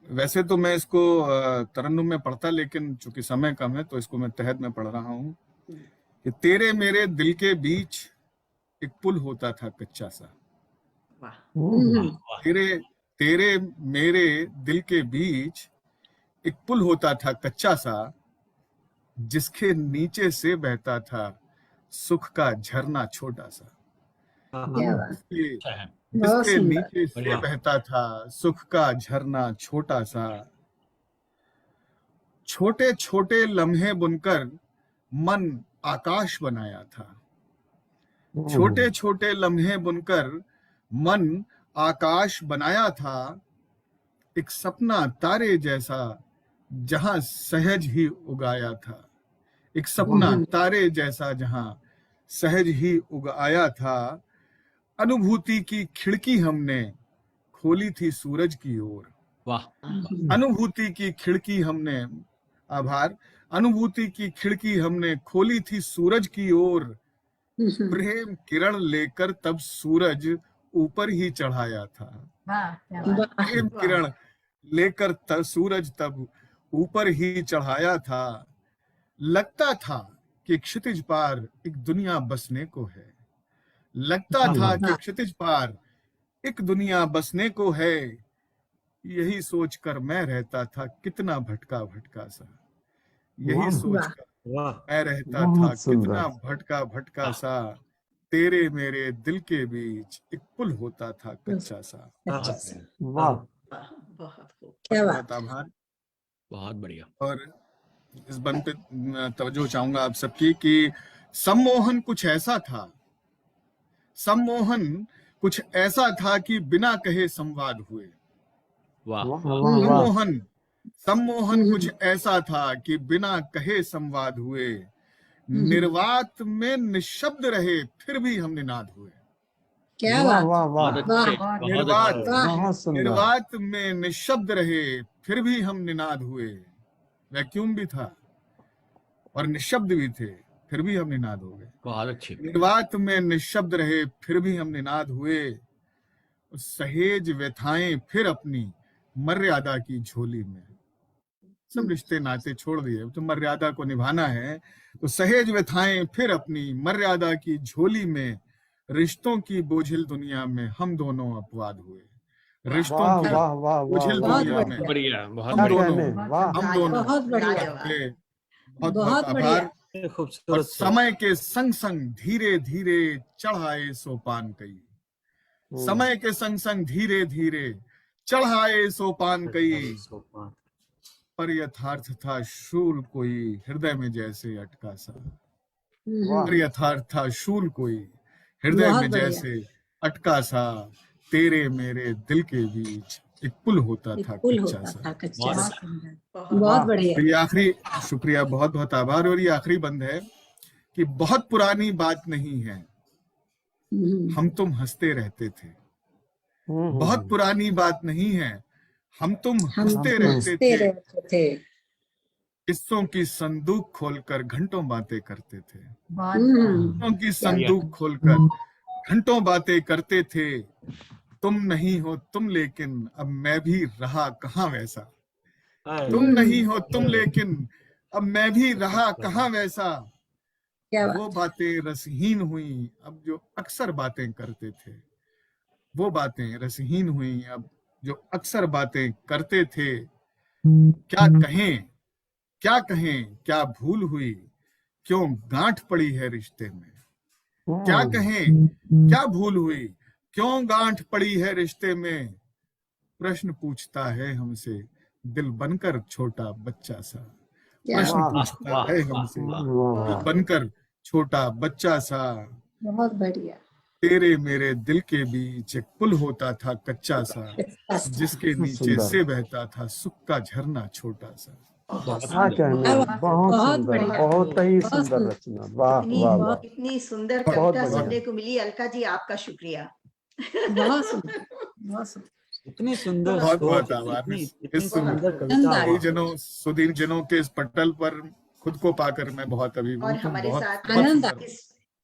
वैसे तो मैं इसको तरन्नुम में पढ़ता, लेकिन चूंकि समय कम है तो इसको मैं तहत में पढ़ रहा हूँ कि तेरे मेरे दिल के बीच एक पुल होता था कच्चा सा। तेरे मेरे दिल के बीच एक पुल होता था कच्चा सा, जिसके नीचे से बहता था सुख का झरना छोटा सा। जिसके नीचे से बहता था सुख का झरना छोटा सा। छोटे छोटे लम्हे बुनकर मन आकाश बनाया था। छोटे छोटे लम्हे बुनकर मन आकाश बनाया था। एक सपना तारे जैसा जहां सहज ही उगाया था। एक सपना तारे जैसा जहां सहज ही उगाया था। अनुभूति की खिड़की हमने खोली थी सूरज की ओर। वाह। अनुभूति की खिड़की हमने, आभार, अनुभूति की खिड़की हमने खोली थी सूरज की ओर। प्रेम किरण लेकर तब सूरज ऊपर ही चढ़ाया था। प्रेम किरण लेकर सूरज तब ऊपर ही चढ़ाया था। लगता था कि क्षितिज पार एक दुनिया बसने को है। लगता था कि क्षितिज पार एक दुनिया बसने को है। यही सोचकर मैं रहता था कितना भटका भटका सा। यही सोचकर मैं रहता था कितना भटका भटका सा। तेरे मेरे दिल के बीच एक पुल होता था कच्चा सा। वाह, बहुत आभार। बहुत बढ़िया। और इस बंद पे तवज्जो चाहूंगा आप सबकी कि सम्मोहन कुछ ऐसा था, सम्मोहन कुछ ऐसा था कि बिना कहे संवाद हुए। वाह। सम्मोहन कुछ ऐसा था कि बिना कहे संवाद हुए। निर्वात में निशब्द रहे फिर भी हम निनाद हुए। क्या वाह बात वाह वाह बहुत अच्छे, वाह, बहुत निर्वात अच्छे। वाह बहुत सुंदर। निर्वात में निशब्द रहे फिर भी हम निनाद हुए। वैक्यूम भी था और निशब्द भी थे, फिर भी हम निनाद हो गए। बहुत अच्छे। निर्वात में निशब्द रहे फिर भी हम निनाद हुए। सहेज व्यथाएं फिर अपनी मर्यादा की झोली में। सब रिश्ते नाते छोड़ दिए, तो मर्यादा को निभाना है। तो सहेज व्यथाएं फिर अपनी मर्यादा की झोली में। रिश्तों की बोझिल दुनिया में हम दोनों अपवाद हुए। रिश्तों वाह की वाह वाह वाह बोझिल वाह बहुत दुनिया वाह। में बढ़िया, बढ़िया, बहुत हम क्या बढ़िया। दोनों कहने, वाह। हम दोनों बहुत बढ़िया, लाजवाब। बहुत बहुत बहुत बढ़िया। आभार। और खूबसूरत से। समय के संग संग धीरे धीरे चढ़ाए सोपान कई। समय के संग संग धीरे धीरे चढ़ाए सोपान कई। सोपान। पर यथार्थ था शूल कोई हृदय में जैसे अटका सा। वाह। पर यथार्थ था शूल कोई हृदय बहुत में बढ़िया। जैसे अटका सा। तेरे मेरे दिल के बीच एक पुल होता एक था पुल कच्चा होता सा। था कच्चा बहुत सा। बहुत सुंदर। बहुत बहुत वाह। बढ़िया। तो ये आखिरी, शुक्रिया, बहुत बहुत आभार। और ये आखिरी बंद है कि बहुत पुरानी बात नहीं है, हम तुम हंसते रहते थे। बहुत पुरानी बात नहीं है, हम तुम हम हंसते तुम रहते हंसते थे। रहते थे। किस्सों की संदूक खोलकर घंटों बातें करते थे। बहुत किस्सों की संदूक खोलकर घंटों बातें करते थे। तुम नहीं हो तुम लेकिन अब मैं भी रहा कहाँ वैसा। तुम नहीं हो तुम लेकिन अब मैं भी रहा कहाँ वैसा। क्या वो बात। बातें रसहीन हुई अब जो अक्सर बातें करते थे। वो बातें रसहीन हुई अब जो अक्सर बातें करते थे। क्या कहें क्या कहें क्या भूल हुई, क्यों गांठ पड़ी है रिश्ते में। क्या कहें क्या भूल हुई, क्यों गांठ पड़ी है रिश्ते में। प्रश्न पूछता है हमसे दिल बनकर छोटा बच्चा सा। क्या प्रश्न वाह पूछता वाह, है वाह, हमसे वाह। वाह दिल वाह। बनकर छोटा बच्चा सा। बहुत बढ़िया। तेरे मेरे दिल के बीच एक पुल होता था कच्चा सा, जिसके नीचे सुंदर। से बहता था सुख का झरना छोटा सा। बहुत क्या सुंदर। कहने, क्या बात। बहुत बहुत सुंदर, बढ़िया। बहुत ही बहुत सुंदर सुंदर। रचना। वाह इतनी वाह वाह। इतनी सुंदर बहुत कविता बढ़िया। सुनने को मिली। अलका जी, आपका शुक्रिया। बहुत सुंदर। बहुत सुंदर। इतनी सुंदर बहुत सोच, बहुत आभार। इतनी इस इतनी सुंदर बहुत कविता। आभार। वाह। सुधीर जनों के इस पटल पर खुद को पाकर मैं बहुत और अभिभूत हूँ। हमारे बहुत साथ बहुत आनंद सुंदर।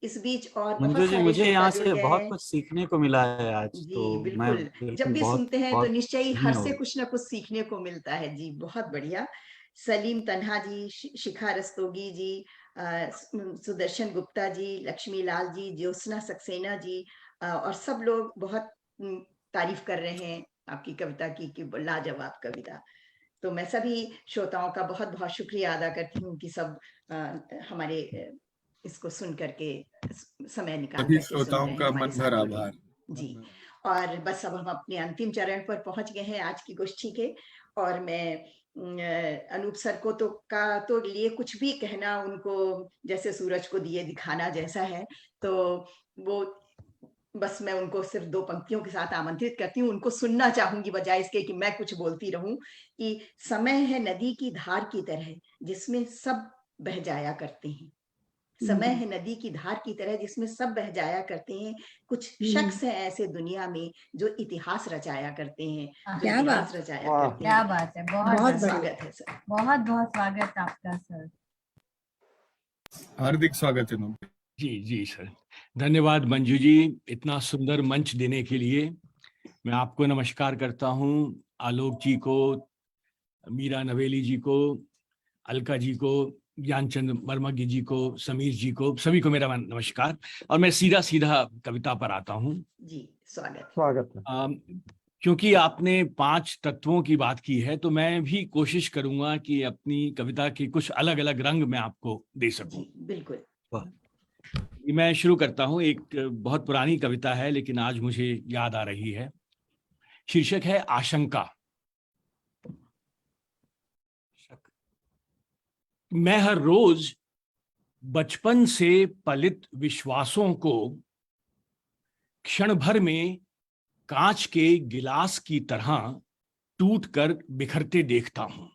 इस बीच और मंजू बहुत जी, सारे मुझे श्रोता यहाँ जुड़ से गए बहुत हैं। कुछ सीखने को मिला है आज, जी तो मैं बिल्कुल, जब बिल्कुल भी बहुत सुनते हैं तो बहुत निश्चय ही धन्य हर हूँ। से कुछ ना कुछ सीखने को मिलता है। जी बहुत बढ़िया। सलीम तन्हा जी, शिखा रस्तोगी जी, सुदर्शन गुप्ता जी, लक्ष्मी लाल जी, ज्योत्सना सक्सेना जी, और सब लोग बहुत तारीफ कर रहे हैं आपकी कविता की कि लाजवाब कविता। तो मैं सभी श्रोताओं का बहुत बहुत शुक्रिया अदा करती हूँ कि सब हमारे इसको सुन करके समय निकाल सभी करके सुन श्रोताओं रहे हैं, का हमारे मन साथ भर जुड़े आभार। हैं। जी, और बस अब हम अपने अंतिम चरण पर पहुंच गए हैं आज की गोष्ठी के। और मैं अनूप सर को तो लिए कुछ भी कहना, उनको जैसे सूरज को दिए दिखाना जैसा है, तो वो बस मैं उनको सिर्फ 2 पंक्तियों के साथ आमंत्रित करती हूँ। उनको सुनना चाहूंगी बजाय इसके कि मैं कुछ बोलती रहूं, कि समय है नदी की धार की तरह जिसमें सब बह जाया करते हैं। समय है नदी की धार की तरह जिसमें सब बह जाया करते हैं। कुछ शख्स हैं ऐसे दुनिया में जो इतिहास रचाया करते हैं, जो क्या इतिहास बात। रचाया वाह। करते क्या हैं। बात है। बहुत बहुत बढ़िया। स्वागत है सर। बहुत बहुत स्वागत आपका सर। हार्दिक स्वागत है नूपुर। जी जी सर, धन्यवाद मंजू जी, इतना सुंदर मंच देने के लिए। मैं आपको नमस्कार करता हूँ, आलोक जी को, मीरा नवेली जी को, अलका जी को, ज्ञानचंद वर्मा जी को, समीर जी को, सभी को मेरा नमस्कार। और मैं सीधा सीधा कविता पर आता हूँ। जी स्वागत। स्वागत है। क्योंकि आपने 5 तत्वों की बात की है, तो मैं भी कोशिश करूंगा कि अपनी कविता के कुछ अलग अलग रंग मैं आपको दे सकूं। जी बिल्कुल। मैं शुरू करता हूं। एक बहुत पुरानी कविता है, लेकिन आज मुझे याद आ रही है। शीर्षक है आशंका। मैं हर रोज बचपन से पलित विश्वासों को क्षण भर में कांच के गिलास की तरह टूटकर बिखरते देखता हूं।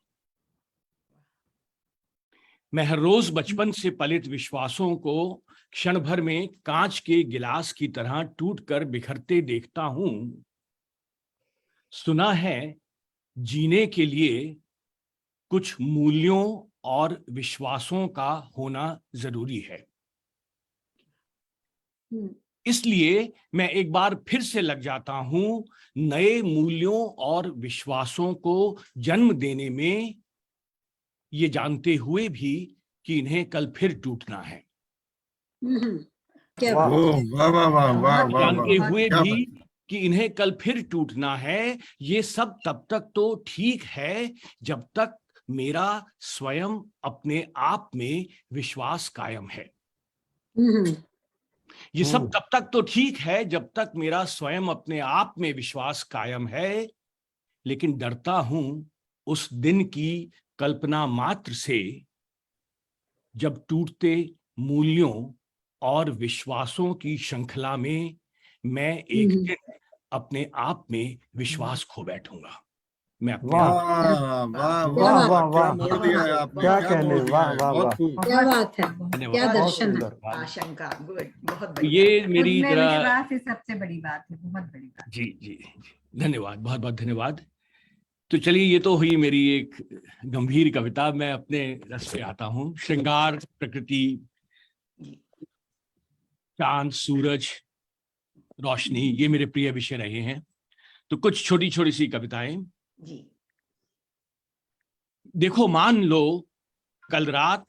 मैं हर रोज बचपन से पलित विश्वासों को क्षण भर में कांच के गिलास की तरह टूटकर बिखरते देखता हूं। सुना है जीने के लिए कुछ मूल्यों और विश्वासों का होना जरूरी है। इसलिए मैं एक बार फिर से लग जाता हूं नए मूल्यों और विश्वासों को जन्म देने में, ये जानते हुए भी कि इन्हें कल फिर टूटना है। क्या वाह। बात ओह, है। वाह वाह वाह वाह वाह जानते वाह, हुए क्या भी बात। कि इन्हें कल फिर टूटना है, ये सब तब तक तो ठीक है जब तक मेरा स्वयं अपने आप में विश्वास कायम है। ये सब तब तक तो ठीक है जब तक मेरा स्वयं अपने आप में विश्वास कायम है, लेकिन डरता हूं उस दिन की कल्पना मात्र से जब टूटते मूल्यों और विश्वासों की श्रृंखला में मैं एक दिन अपने आप में विश्वास खो बैठूंगा। मैं अपने वाह आप वाह वाह वाह वाह, वाह क्या वाह, मोड़ दिया है आपने, क्या क्या कहने, मोड़ दिया वाह है, वाह बहुत वाह, खूब। क्या बात है, धन्यवाद। क्या बहुत दर्शन है। सुंदर। आशंका, गुड, बहुत तो बढ़िया। ये मेरी उसमें जरा विश्वास ही सबसे बड़ी बात है, बहुत बड़ी बात। जी जी जी, धन्यवाद, बहुत बहुत धन्यवाद। तो चलिए, ये तो हुई मेरी एक गंभीर कविता। मैं अपने रस पे आता हूँ। श्रृंगार, प्रकृति, चांद, सूरज, रोशनी, ये मेरे प्रिय विषय रहे हैं। तो कुछ छोटी छोटी सी कविताएं। जी। देखो मान लो कल रात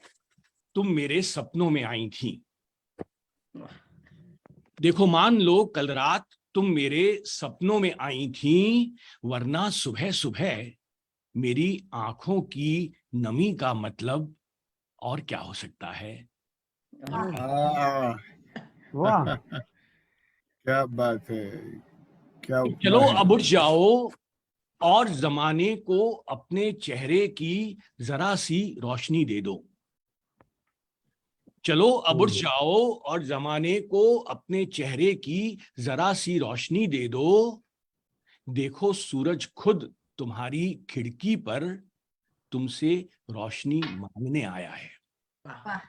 तुम मेरे सपनों में आई थी। देखो मान लो कल रात तुम मेरे सपनों में आई थी, वरना सुबह सुबह मेरी आंखों की नमी का मतलब और क्या हो सकता है। आह, वाह क्या बात है, क्या तो उपमा चलो है। अब उठ जाओ और जमाने को अपने चेहरे की जरा सी रोशनी दे दो। चलो अब उठ जाओ और जमाने को अपने चेहरे की जरा सी रोशनी दे दो। देखो सूरज खुद तुम्हारी खिड़की पर तुमसे रोशनी मांगने आया है। वाह।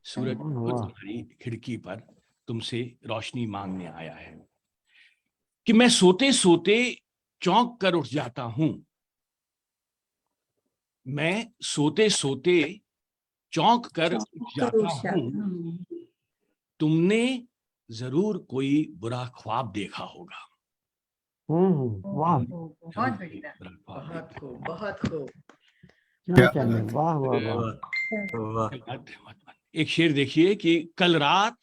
सूरज खुद वाह। तुम्हारी खिड़की पर तुमसे रोशनी मांगने आया है। कि मैं सोते सोते चौंक कर उठ जाता हूं। मैं सोते सोते चौंक कर उठ जाता हूं। तुमने जरूर कोई बुरा ख्वाब देखा होगा। वाह, बहुत बड़ी बात। बुरा ख्वाब बहुत देखा खूब, बहुत खूब। क्या कहने, वाह वाह वाह। होगा। एक शेर देखिए कि कल रात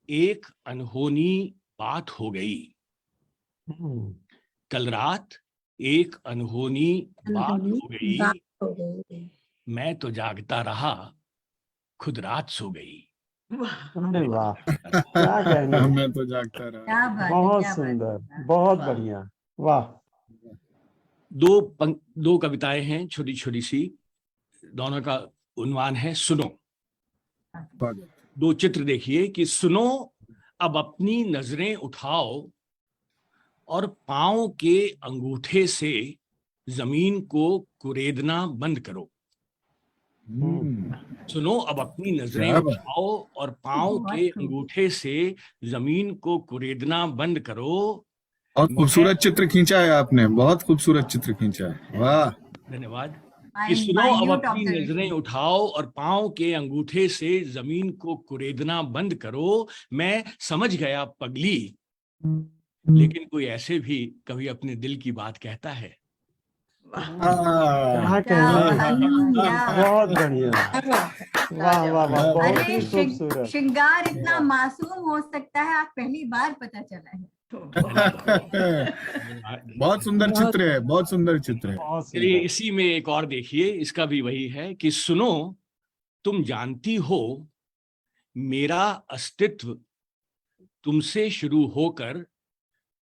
एक अनहोनी बात हो गई। कल रात एक अनहोनी बात हो गई। बात हो गई। मैं तो जागता रहा, खुद रात सो गई। अरे वाह, क्या कहने, मैं तो जागता रहा। क्या बात है, बहुत क्या बात सुंदर, है। बहुत वाह। बढ़िया। वाह। दो कविताएं हैं छोटी छोटी सी। दोनों का उन्वान है सुनो। दो चित्र देखिए कि सुनो अब अपनी नजरें उठाओ और पांव के अंगूठे से जमीन को कुरेदना बंद करो। सुनो अब अपनी नजरें क्या बात। उठाओ और पांव के अंगूठे से जमीन को कुरेदना बंद करो। बहुत खूबसूरत चित्र खींचा है आपने, बहुत खूबसूरत चित्र खींचा है, वाह। धन्यवाद। कि सुनो अब माइन्यूट अपनी नजरें ऑब्जर्वेशन। उठाओ और पांव के अंगूठे से जमीन को कुरेदना बंद करो। मैं समझ गया पगली, लेकिन कोई ऐसे भी कभी अपने दिल की बात कहता है। क्या क्या कहने, बात, बहुत बढ़िया। वाह वाह वाह, बहुत अरे ही खूबसूरत। श्रृंगार इतना मासूम हो सकता है, आज पहली बार पता चला है। बहुत सुंदर चित्र है, बहुत सुंदर चित्र है। बहुत चलिए सुंदर। इसी में एक और देखिए, इसका भी वही है कि सुनो तुम जानती हो मेरा अस्तित्व तुमसे शुरू होकर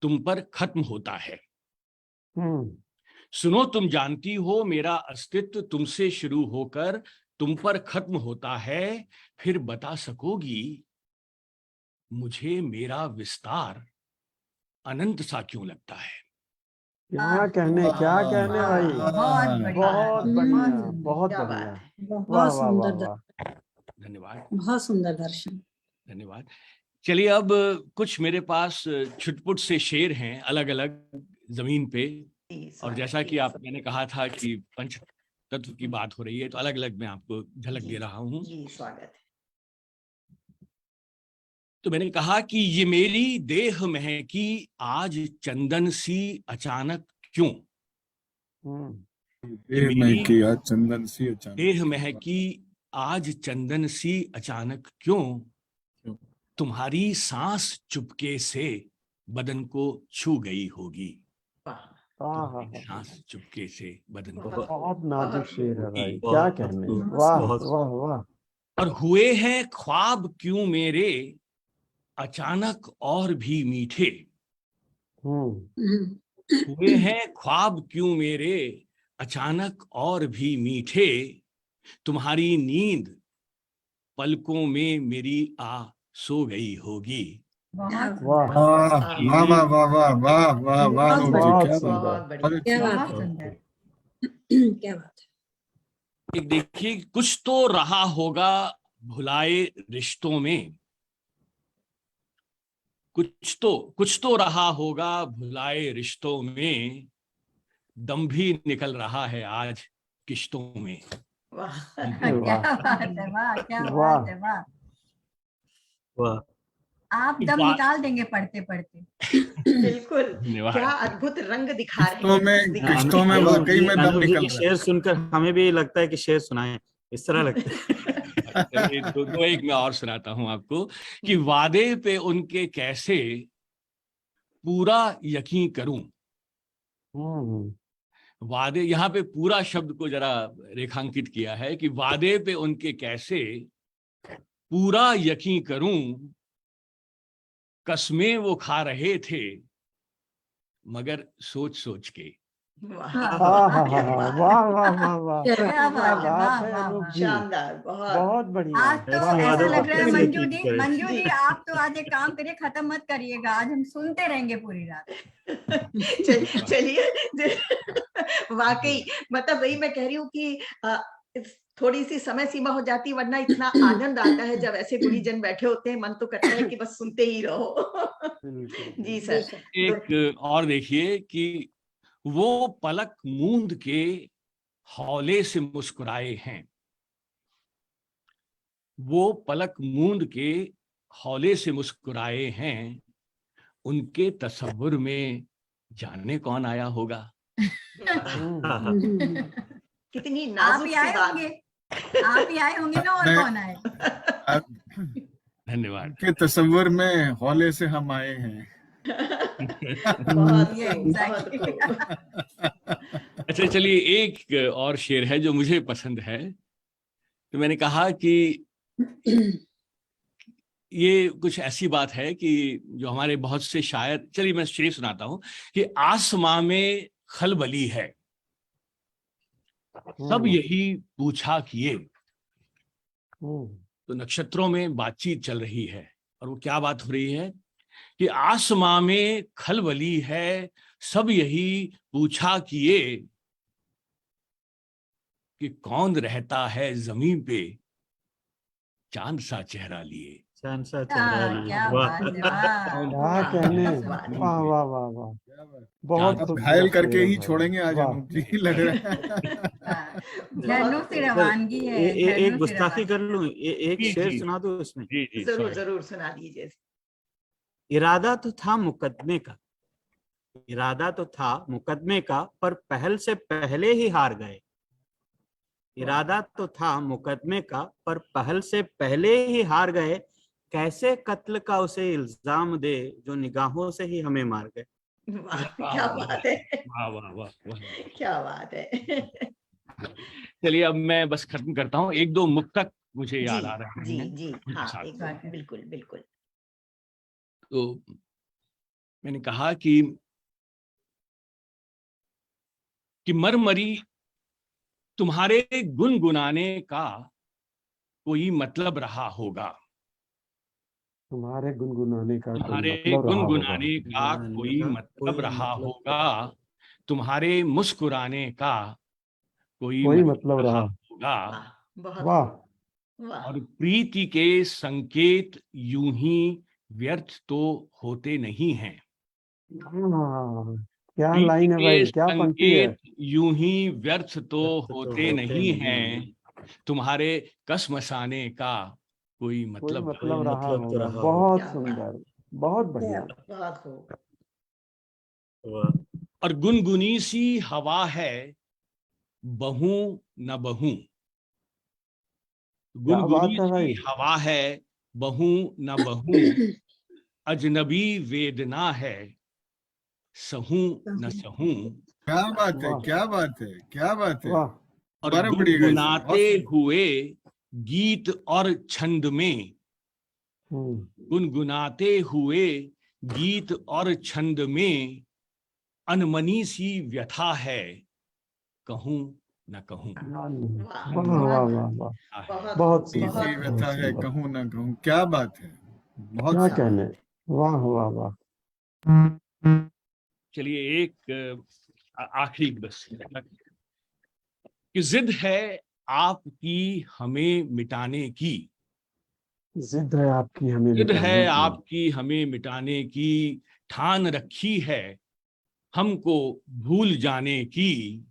तुम पर खत्म होता है। सुनो तुम जानती हो मेरा अस्तित्व तुमसे शुरू होकर तुम पर खत्म होता है। फिर बता सकोगी मुझे मेरा विस्तार अनंत सा क्यों लगता है। क्या कहने, क्या कहने भाई, बहुत बढ़िया, बहुत बढ़िया, सुंदर। बहुत क्या बात बढ़िया। है। वाह बहुत वाह वाह सुंदर, वाह। धन्यवाद। बहुत सुंदर दर्शन। धन्यवाद। चलिए अब कुछ मेरे पास छुटपुट से शेर हैं अलग अलग जमीन पे, जी, और स्वागत, जैसा जी, कि आप मैंने कहा था कि पंच तत्व की बात हो रही है, तो अलग अलग मैं आपको झलक जी, दे रहा हूँ। जी, स्वागत है। तो मैंने कहा कि ये मेरी देह महकी आज चंदन सी अचानक क्यों। ये देह में मेरी किया चंदन सी अचानक देह महकी आज चंदन सी अचानक क्यों, क्यों? तुम्हारी सांस चुपके से बदन को छू गई होगी। वाह, तुम्हारी सांस चुपके से बदन को बहुत बहुत खूब, नाजुक बहुत शेर है खूब। भाई, क्या बहुत कहने। खूब, वाह बहुत वाह वाह। और हुए हैं ख्वाब क्यों मेरे अचानक और भी मीठे। हुए हैं ख्वाब क्यों मेरे अचानक और भी मीठे, तुम्हारी नींद पलकों में मेरी आ सो गई होगी। बहुत वाह वाह वाह वाह वाह वाह वाह वाह वाह बहुत आलोक जी, बहुत क्या सुंदर। बात, बहुत बढ़िया। बहुत क्या अच्छी बात बहुत है, सुंदर। क्या बात है। एक देखिए, कुछ तो रहा होगा भुलाए रिश्तों में, कुछ तो रहा होगा भुलाए रिश्तों में, दम भी निकल रहा है आज किश्तों में। वाह, क्या बात है, वाह क्या वाह। बात है, वाह। वाह। आप दम निकाल देंगे पढ़ते पढ़ते। बिल्कुल। धन्यवाद। क्या अद्भुत रंग दिखा रहे किश्तों हैं में इस दिखा किश्तों में अनूप वाकई जी, में दम अनूप जी निकल की रहा शेर सुनकर हमें भी लगता है कि शेर सुनाए, इस तरह लगता है। चलिए, दो एक मैं और सुनाता हूं आपको कि वादे पे उनके कैसे पूरा यकीन करूं। वादे, यहाँ पे पूरा शब्द को जरा रेखांकित किया है कि वादे पे उनके कैसे पूरा यकीन करूं, कसमें वो खा रहे थे मगर सोच सोच के। वाह, वाह, वाह क्या वाह बात वाह है। वाह वाह वाह। क्या क्या बात क्या बात है, बात वाह है वाह अनूप वाह। जी, शानदार, बहुत। बहुत बढ़िया। आज तो ऐसे ऐसा वादों लग को रहा है फिर मंजू repeat जी, करें। मंजू जी। जी आप तो आज एक काम करिए, खत्म मत करिएगा, आज हम सुनते रहेंगे पूरी रात। चलिए वाकई, मतलब वही मैं कह रही हूँ कि थोड़ी सी समय सीमा हो जाती, वरना इतना आनंद आता है जब ऐसे गुणीजन बैठे होते हैं, मन तो करता है कि बस सुनते ही रहो। बिल्कुल जी जी सर। सर। एक और देखिए कि वो पलक मूंद के हौले से मुस्कुराए हैं, वो पलक मूंद के हौले से मुस्कुराए हैं, उनके तसव्वुर में जाने कौन आया होगा। कितनी आप नाजुक ही सी आए बात। होंगे, आप ही आए होंगे ना, और मैं कौन आए। धन्यवाद। उनके तस्वीर में हौले से हम आए हैं। बहुत ये खूब, बहुत एग्जैक्टली। खूब। अच्छा, चलिए एक और शेर है जो मुझे पसंद है। तो मैंने कहा कि ये कुछ ऐसी बात है कि जो हमारे बहुत से शायर, चलिए मैं शेर सुनाता हूं कि आसमां में खलबली है, सब यही पूछा किए। तो नक्षत्रों में बातचीत चल रही है, और वो क्या बात हो रही है कि आसमां में खलबली है, सब यही पूछा किए, कि कौन रहता है जमीन पे चांद सा चेहरा लिए। चांद सा चेहरा लिए। क्या वाह। बात है, वाह। कौन क्या वाह, कहने। बहुत वाह। सुंदर। वाह वाह वाह वाह। क्या बात। बहुत चांद अब खूबसूरत घायल शेर करके है ही भाई। छोड़ेंगे आज वाह। अनूप जी, लग रहा है। हाँ, बहुत झरनों से खूब। रवानगी है, एक झरनों से गुस्ताखी कर रवानगी। लूं, एक जी शेर जी सुना दो उसमें। जी जी, जरूर sorry। जरूर सुना दीजिए। इरादा तो था मुकदमे का, इरादा तो था मुकदमे का, पर पहल से पहले ही हार गए। इरादा तो था मुकदमे का, पर पहल से पहले ही हार गए। कैसे कत्ल का उसे इल्जाम दे जो निगाहों से ही हमें मार गए। वाह, वाह क्या वाह बात है। वाह वाह वाह वाह। क्या बात है। चलिए अब मैं बस खत्म करता हूँ, एक दो मुक्तक मुझे जी, याद आ रहे जी, हैं जी, उनके हाँ, साथ। एकदम, बिल्कुल, बिल्कुल। तो मैंने कहा कि मरमरी तुम्हारे गुनगुनाने का कोई मतलब रहा होगा, तुम्हारे गुनगुनाने का कोई तुम्हारे मतलब रहा होगा। गुनगुनाने का गुनगुनाने कोई का मतलब कोई रहा मतलब होगा, तुम्हारे मुस्कुराने का कोई कोई मतलब मतलब रहा रहा। होगा। वाह, बहुत वाह। खूब। वाह और प्रीति के संकेत यूं ही व्यर्थ तो होते नहीं हैं। हाँ, क्या प्रीति लाइन है के भाई, क्या पंक्ति है। संकेत यूं ही व्यर्थ तो व्यर्थ तो होते होते नहीं नहीं हैं, तुम्हारे कसमसाने का कोई कोई मतलब मतलब रहा मतलब तो होगा। रहा बहुत क्या बात, सुंदर, बहुत बढ़िया। बहुत खूब। वाह और गुनगुनी सी हवा है बहू न बहू, क्या गुनगुनी बात है भाई। सी हवा है बहू न बहू, अजनबी वेदना है सहूं न सहूं। क्या बात है, वाह क्या बात है, क्या बात है। वाह। और दोबारा पढ़िएगा इसे, बहुत गुनगुनाते सुंदर। हुए गीत और छंद में, हम्म, गुनगुनाते हुए गीत और छंद में, अनमनी सी व्यथा है कहूं न कहूं। वाह वाह वाह वाह, वाह वाह। बहुत बहुत खूब, सुंदर, सी बहुत बहुत व्यथा खूब। है, सुंदर। कहूं ना कहूं, क्या बात है, बहुत क्या सुंदर। कहने। वाह वाह वाह। चलिए एक आखिरी बस कि जिद है आपकी हमें मिटाने की, जिद है आपकी हमें जिद है मिटाने की। आपकी हमें मिटाने की, ठान रखी है हमको भूल जाने की,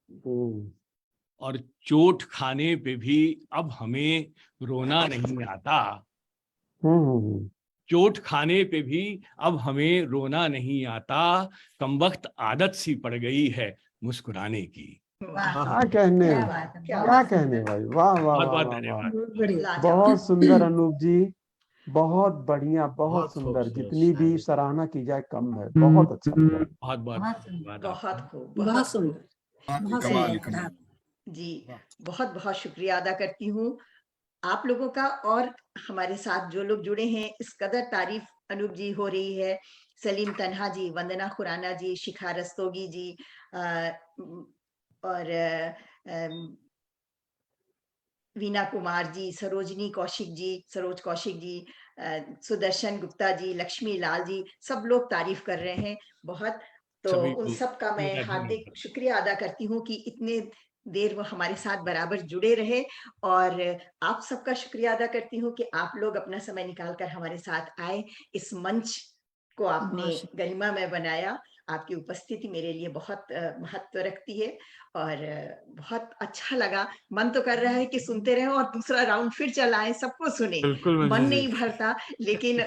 हम्म, और चोट खाने पे भी अब हमें रोना नहीं आता, हम्म। चोट खाने पे भी अब हमें रोना नहीं आता, कमबख्त आदत सी पड़ गई है मुस्कुराने की। वाह, क्या कहने, क्या बात है, क्या क्या बात, कहने भाई। वाह वाह बहुत वाह बहुत वाह वाह। धन्यवाद। बहुत बढ़िया। लाजवाब। बहुत सुंदर अनूप जी, बहुत बढ़िया, बहुत बहुत सुंदर। खूबसूरत जितनी भी शायरी। सराहना की जाए कम है। बहुत अच्छा लगा। बहुत बहुत बहुत सुंदर। धन्यवाद बहुत आपका। खूब, बहुत बहुत सुंदर, बहुत कमाल, सुंदर कमाल। पढ़ा। जी। बहुत बहुत शुक्रिया अदा करती हूँ आप लोगों का, और हमारे साथ जो लोग जुड़े हैं। इस कदर तारीफ अनूप जी हो रही है, सलीम तन्हा जी, वंदना खुराना जी, शिखा रस्तोगी जी, और वीना कुमार जी, सरोजनी कौशिक जी, सरोज कौशिक जी, सुदर्शन गुप्ता जी, लक्ष्मी लाल जी, सब लोग तारीफ कर रहे हैं बहुत। तो सभी उन को सब का मैं मेरा हार्दिक धन्यवाद। शुक्रिया अदा करती हूँ कि इतने देर वो हमारे साथ बराबर जुड़े रहे। और आप सबका शुक्रिया अदा करती हूँ कि आप लोग अपना समय निकालकर हमारे साथ आए, इस मंच को आपने बहुत शुक्रिया। गरिमा में बनाया। आपकी उपस्थिति मेरे लिए बहुत महत्व रखती है, और बहुत अच्छा लगा। मन तो कर रहा है कि सुनते रहे और दूसरा राउंड फिर चलाएं, सबको सुने। बिल्कुल मन मंजू जी। नहीं भरता, लेकिन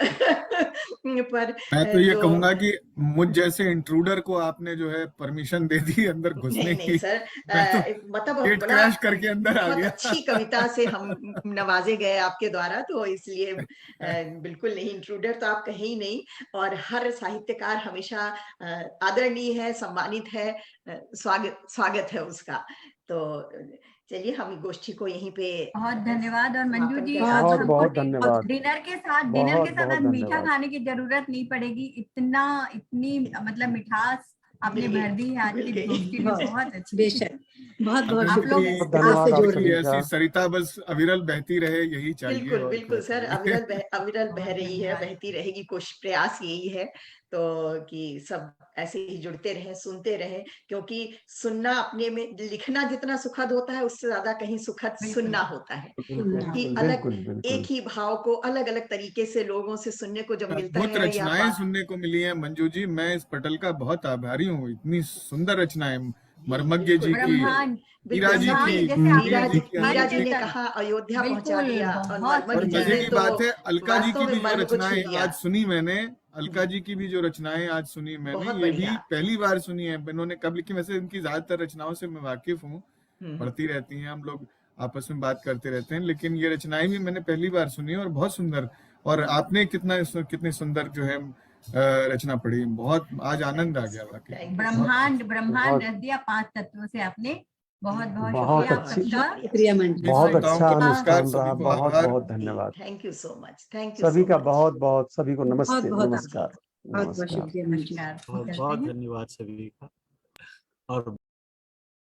पर मैं तो ये तो कहूंगा कि मुझ जैसे इंट्रूडर को आपने जो है परमिशन दे दी अंदर घुसने नहीं नहीं की। सर, मैं तो मतलब गेट बड़ा क्रैश करके अंदर आ बहुत गया। अच्छी कविता से हम नवाजे गए आपके द्वारा, तो इसलिए बिल्कुल नहीं, इंट्रूडर तो आप कहीं नहीं। और हर साहित्यकार हमेशा आदरणीय है, सम्मानित है, स्वागत स्वागत है उसका। तो चलिए हम गोष्ठी को यहीं पे बहुत धन्यवाद। और मंजू समापन जी करते अब हैं। बहुत हमको बहुत धन्यवाद। डिनर के साथ बहुत बहुत आज मीठा धन्यवाद। खाने की जरूरत नहीं पड़ेगी। इतनी मतलब मिठास आपने मिल गई, भर दी है आज मिल की गई। गोष्ठी में, बहुत अच्छी। बेशक, बहुत बहुत आप लोग शुक्रिया। बहुत दिल धन्यवाद से आप जुड़ने। सभी ऐसी का। सरिता बस अविरल बहती रहे, यही चाहिए, बिल्कुल और क्या बिल्कुल सर, चाहिए। अविरल बह बहुत रही है, धन्यवाद। बहती रहेगी, कोशिश प्रयास यही है। तो कि सब ऐसे ही जुड़ते रहें, सुनते रहें, क्योंकि सुनना अपने में, लिखना जितना सुखद होता है उससे ज्यादा कहीं सुखद बिल्कुल सुनना होता है। बिल्कुल कि बिल्कुल अलग बिल्कुल बिल्कुल। एक ही भाव को अलग अलग तरीके से लोगों से सुनने को जब मिलता अद्भुत है, या रचनाएं सुनने को मिली हैं मंजू जी, मैं इस पटल का बहुत आभारी हूँ। इतनी सुंदर रचनाएं, मर्मज्ञ जी बिल्कुल की, ब्रह्मांड, मीरा जी ब्रह्मांड, की, जैसे आपने मीरा जी ने पंचतत्व, कहा अयोध्या पहुंचा बिल्कुल दिया, और बहुत और मर्मज्ञ जी मजे ने की तो बात है अलका जी की वास्तव भी में जो मर्म को छू रचनाएं लिया। आज सुनी मैंने, अलका जी की भी जो रचनाएं आज सुनी मैंने, बहुत ये भी बढ़िया। पहली बार सुनी है। इन्होंने कब लिखी, वैसे इनकी ज्यादातर रचनाओं से मैं वाकिफ हूँ, हम्म, पढ़ती रहती हैं, हम लोग आपस में बात करते रहते हैं, लेकिन ये रचनाएं भी मैंने पहली बार सुनी और बहुत सुंदर। और आपने कितनी सुंदर जो है रचना पढ़ी, बहुत आज आनंद आ गया वाकई। Thank you. ब्रह्मांड बहुत रच दिया 5 तत्वों से आपने। बहुत बहुत बहुत शुक्रिया आप अच्छी, सबका। शुक्रिया मंजू। बहुत श्रोताओं अच्छा को नमस्कार, अनुष्ठान रहा। सभी को बहुत आभार। बहुत धन्यवाद thank you so much, thank you सभी सो का। मच। बहुत बहुत सभी को बहुत नमस्ते, बहुत नमस्कार, बहुत बहुत नमस्कार। शुक्रिया मंजू। नमस्कार, बहुत चलते बहुत हैं। धन्यवाद सभी का। और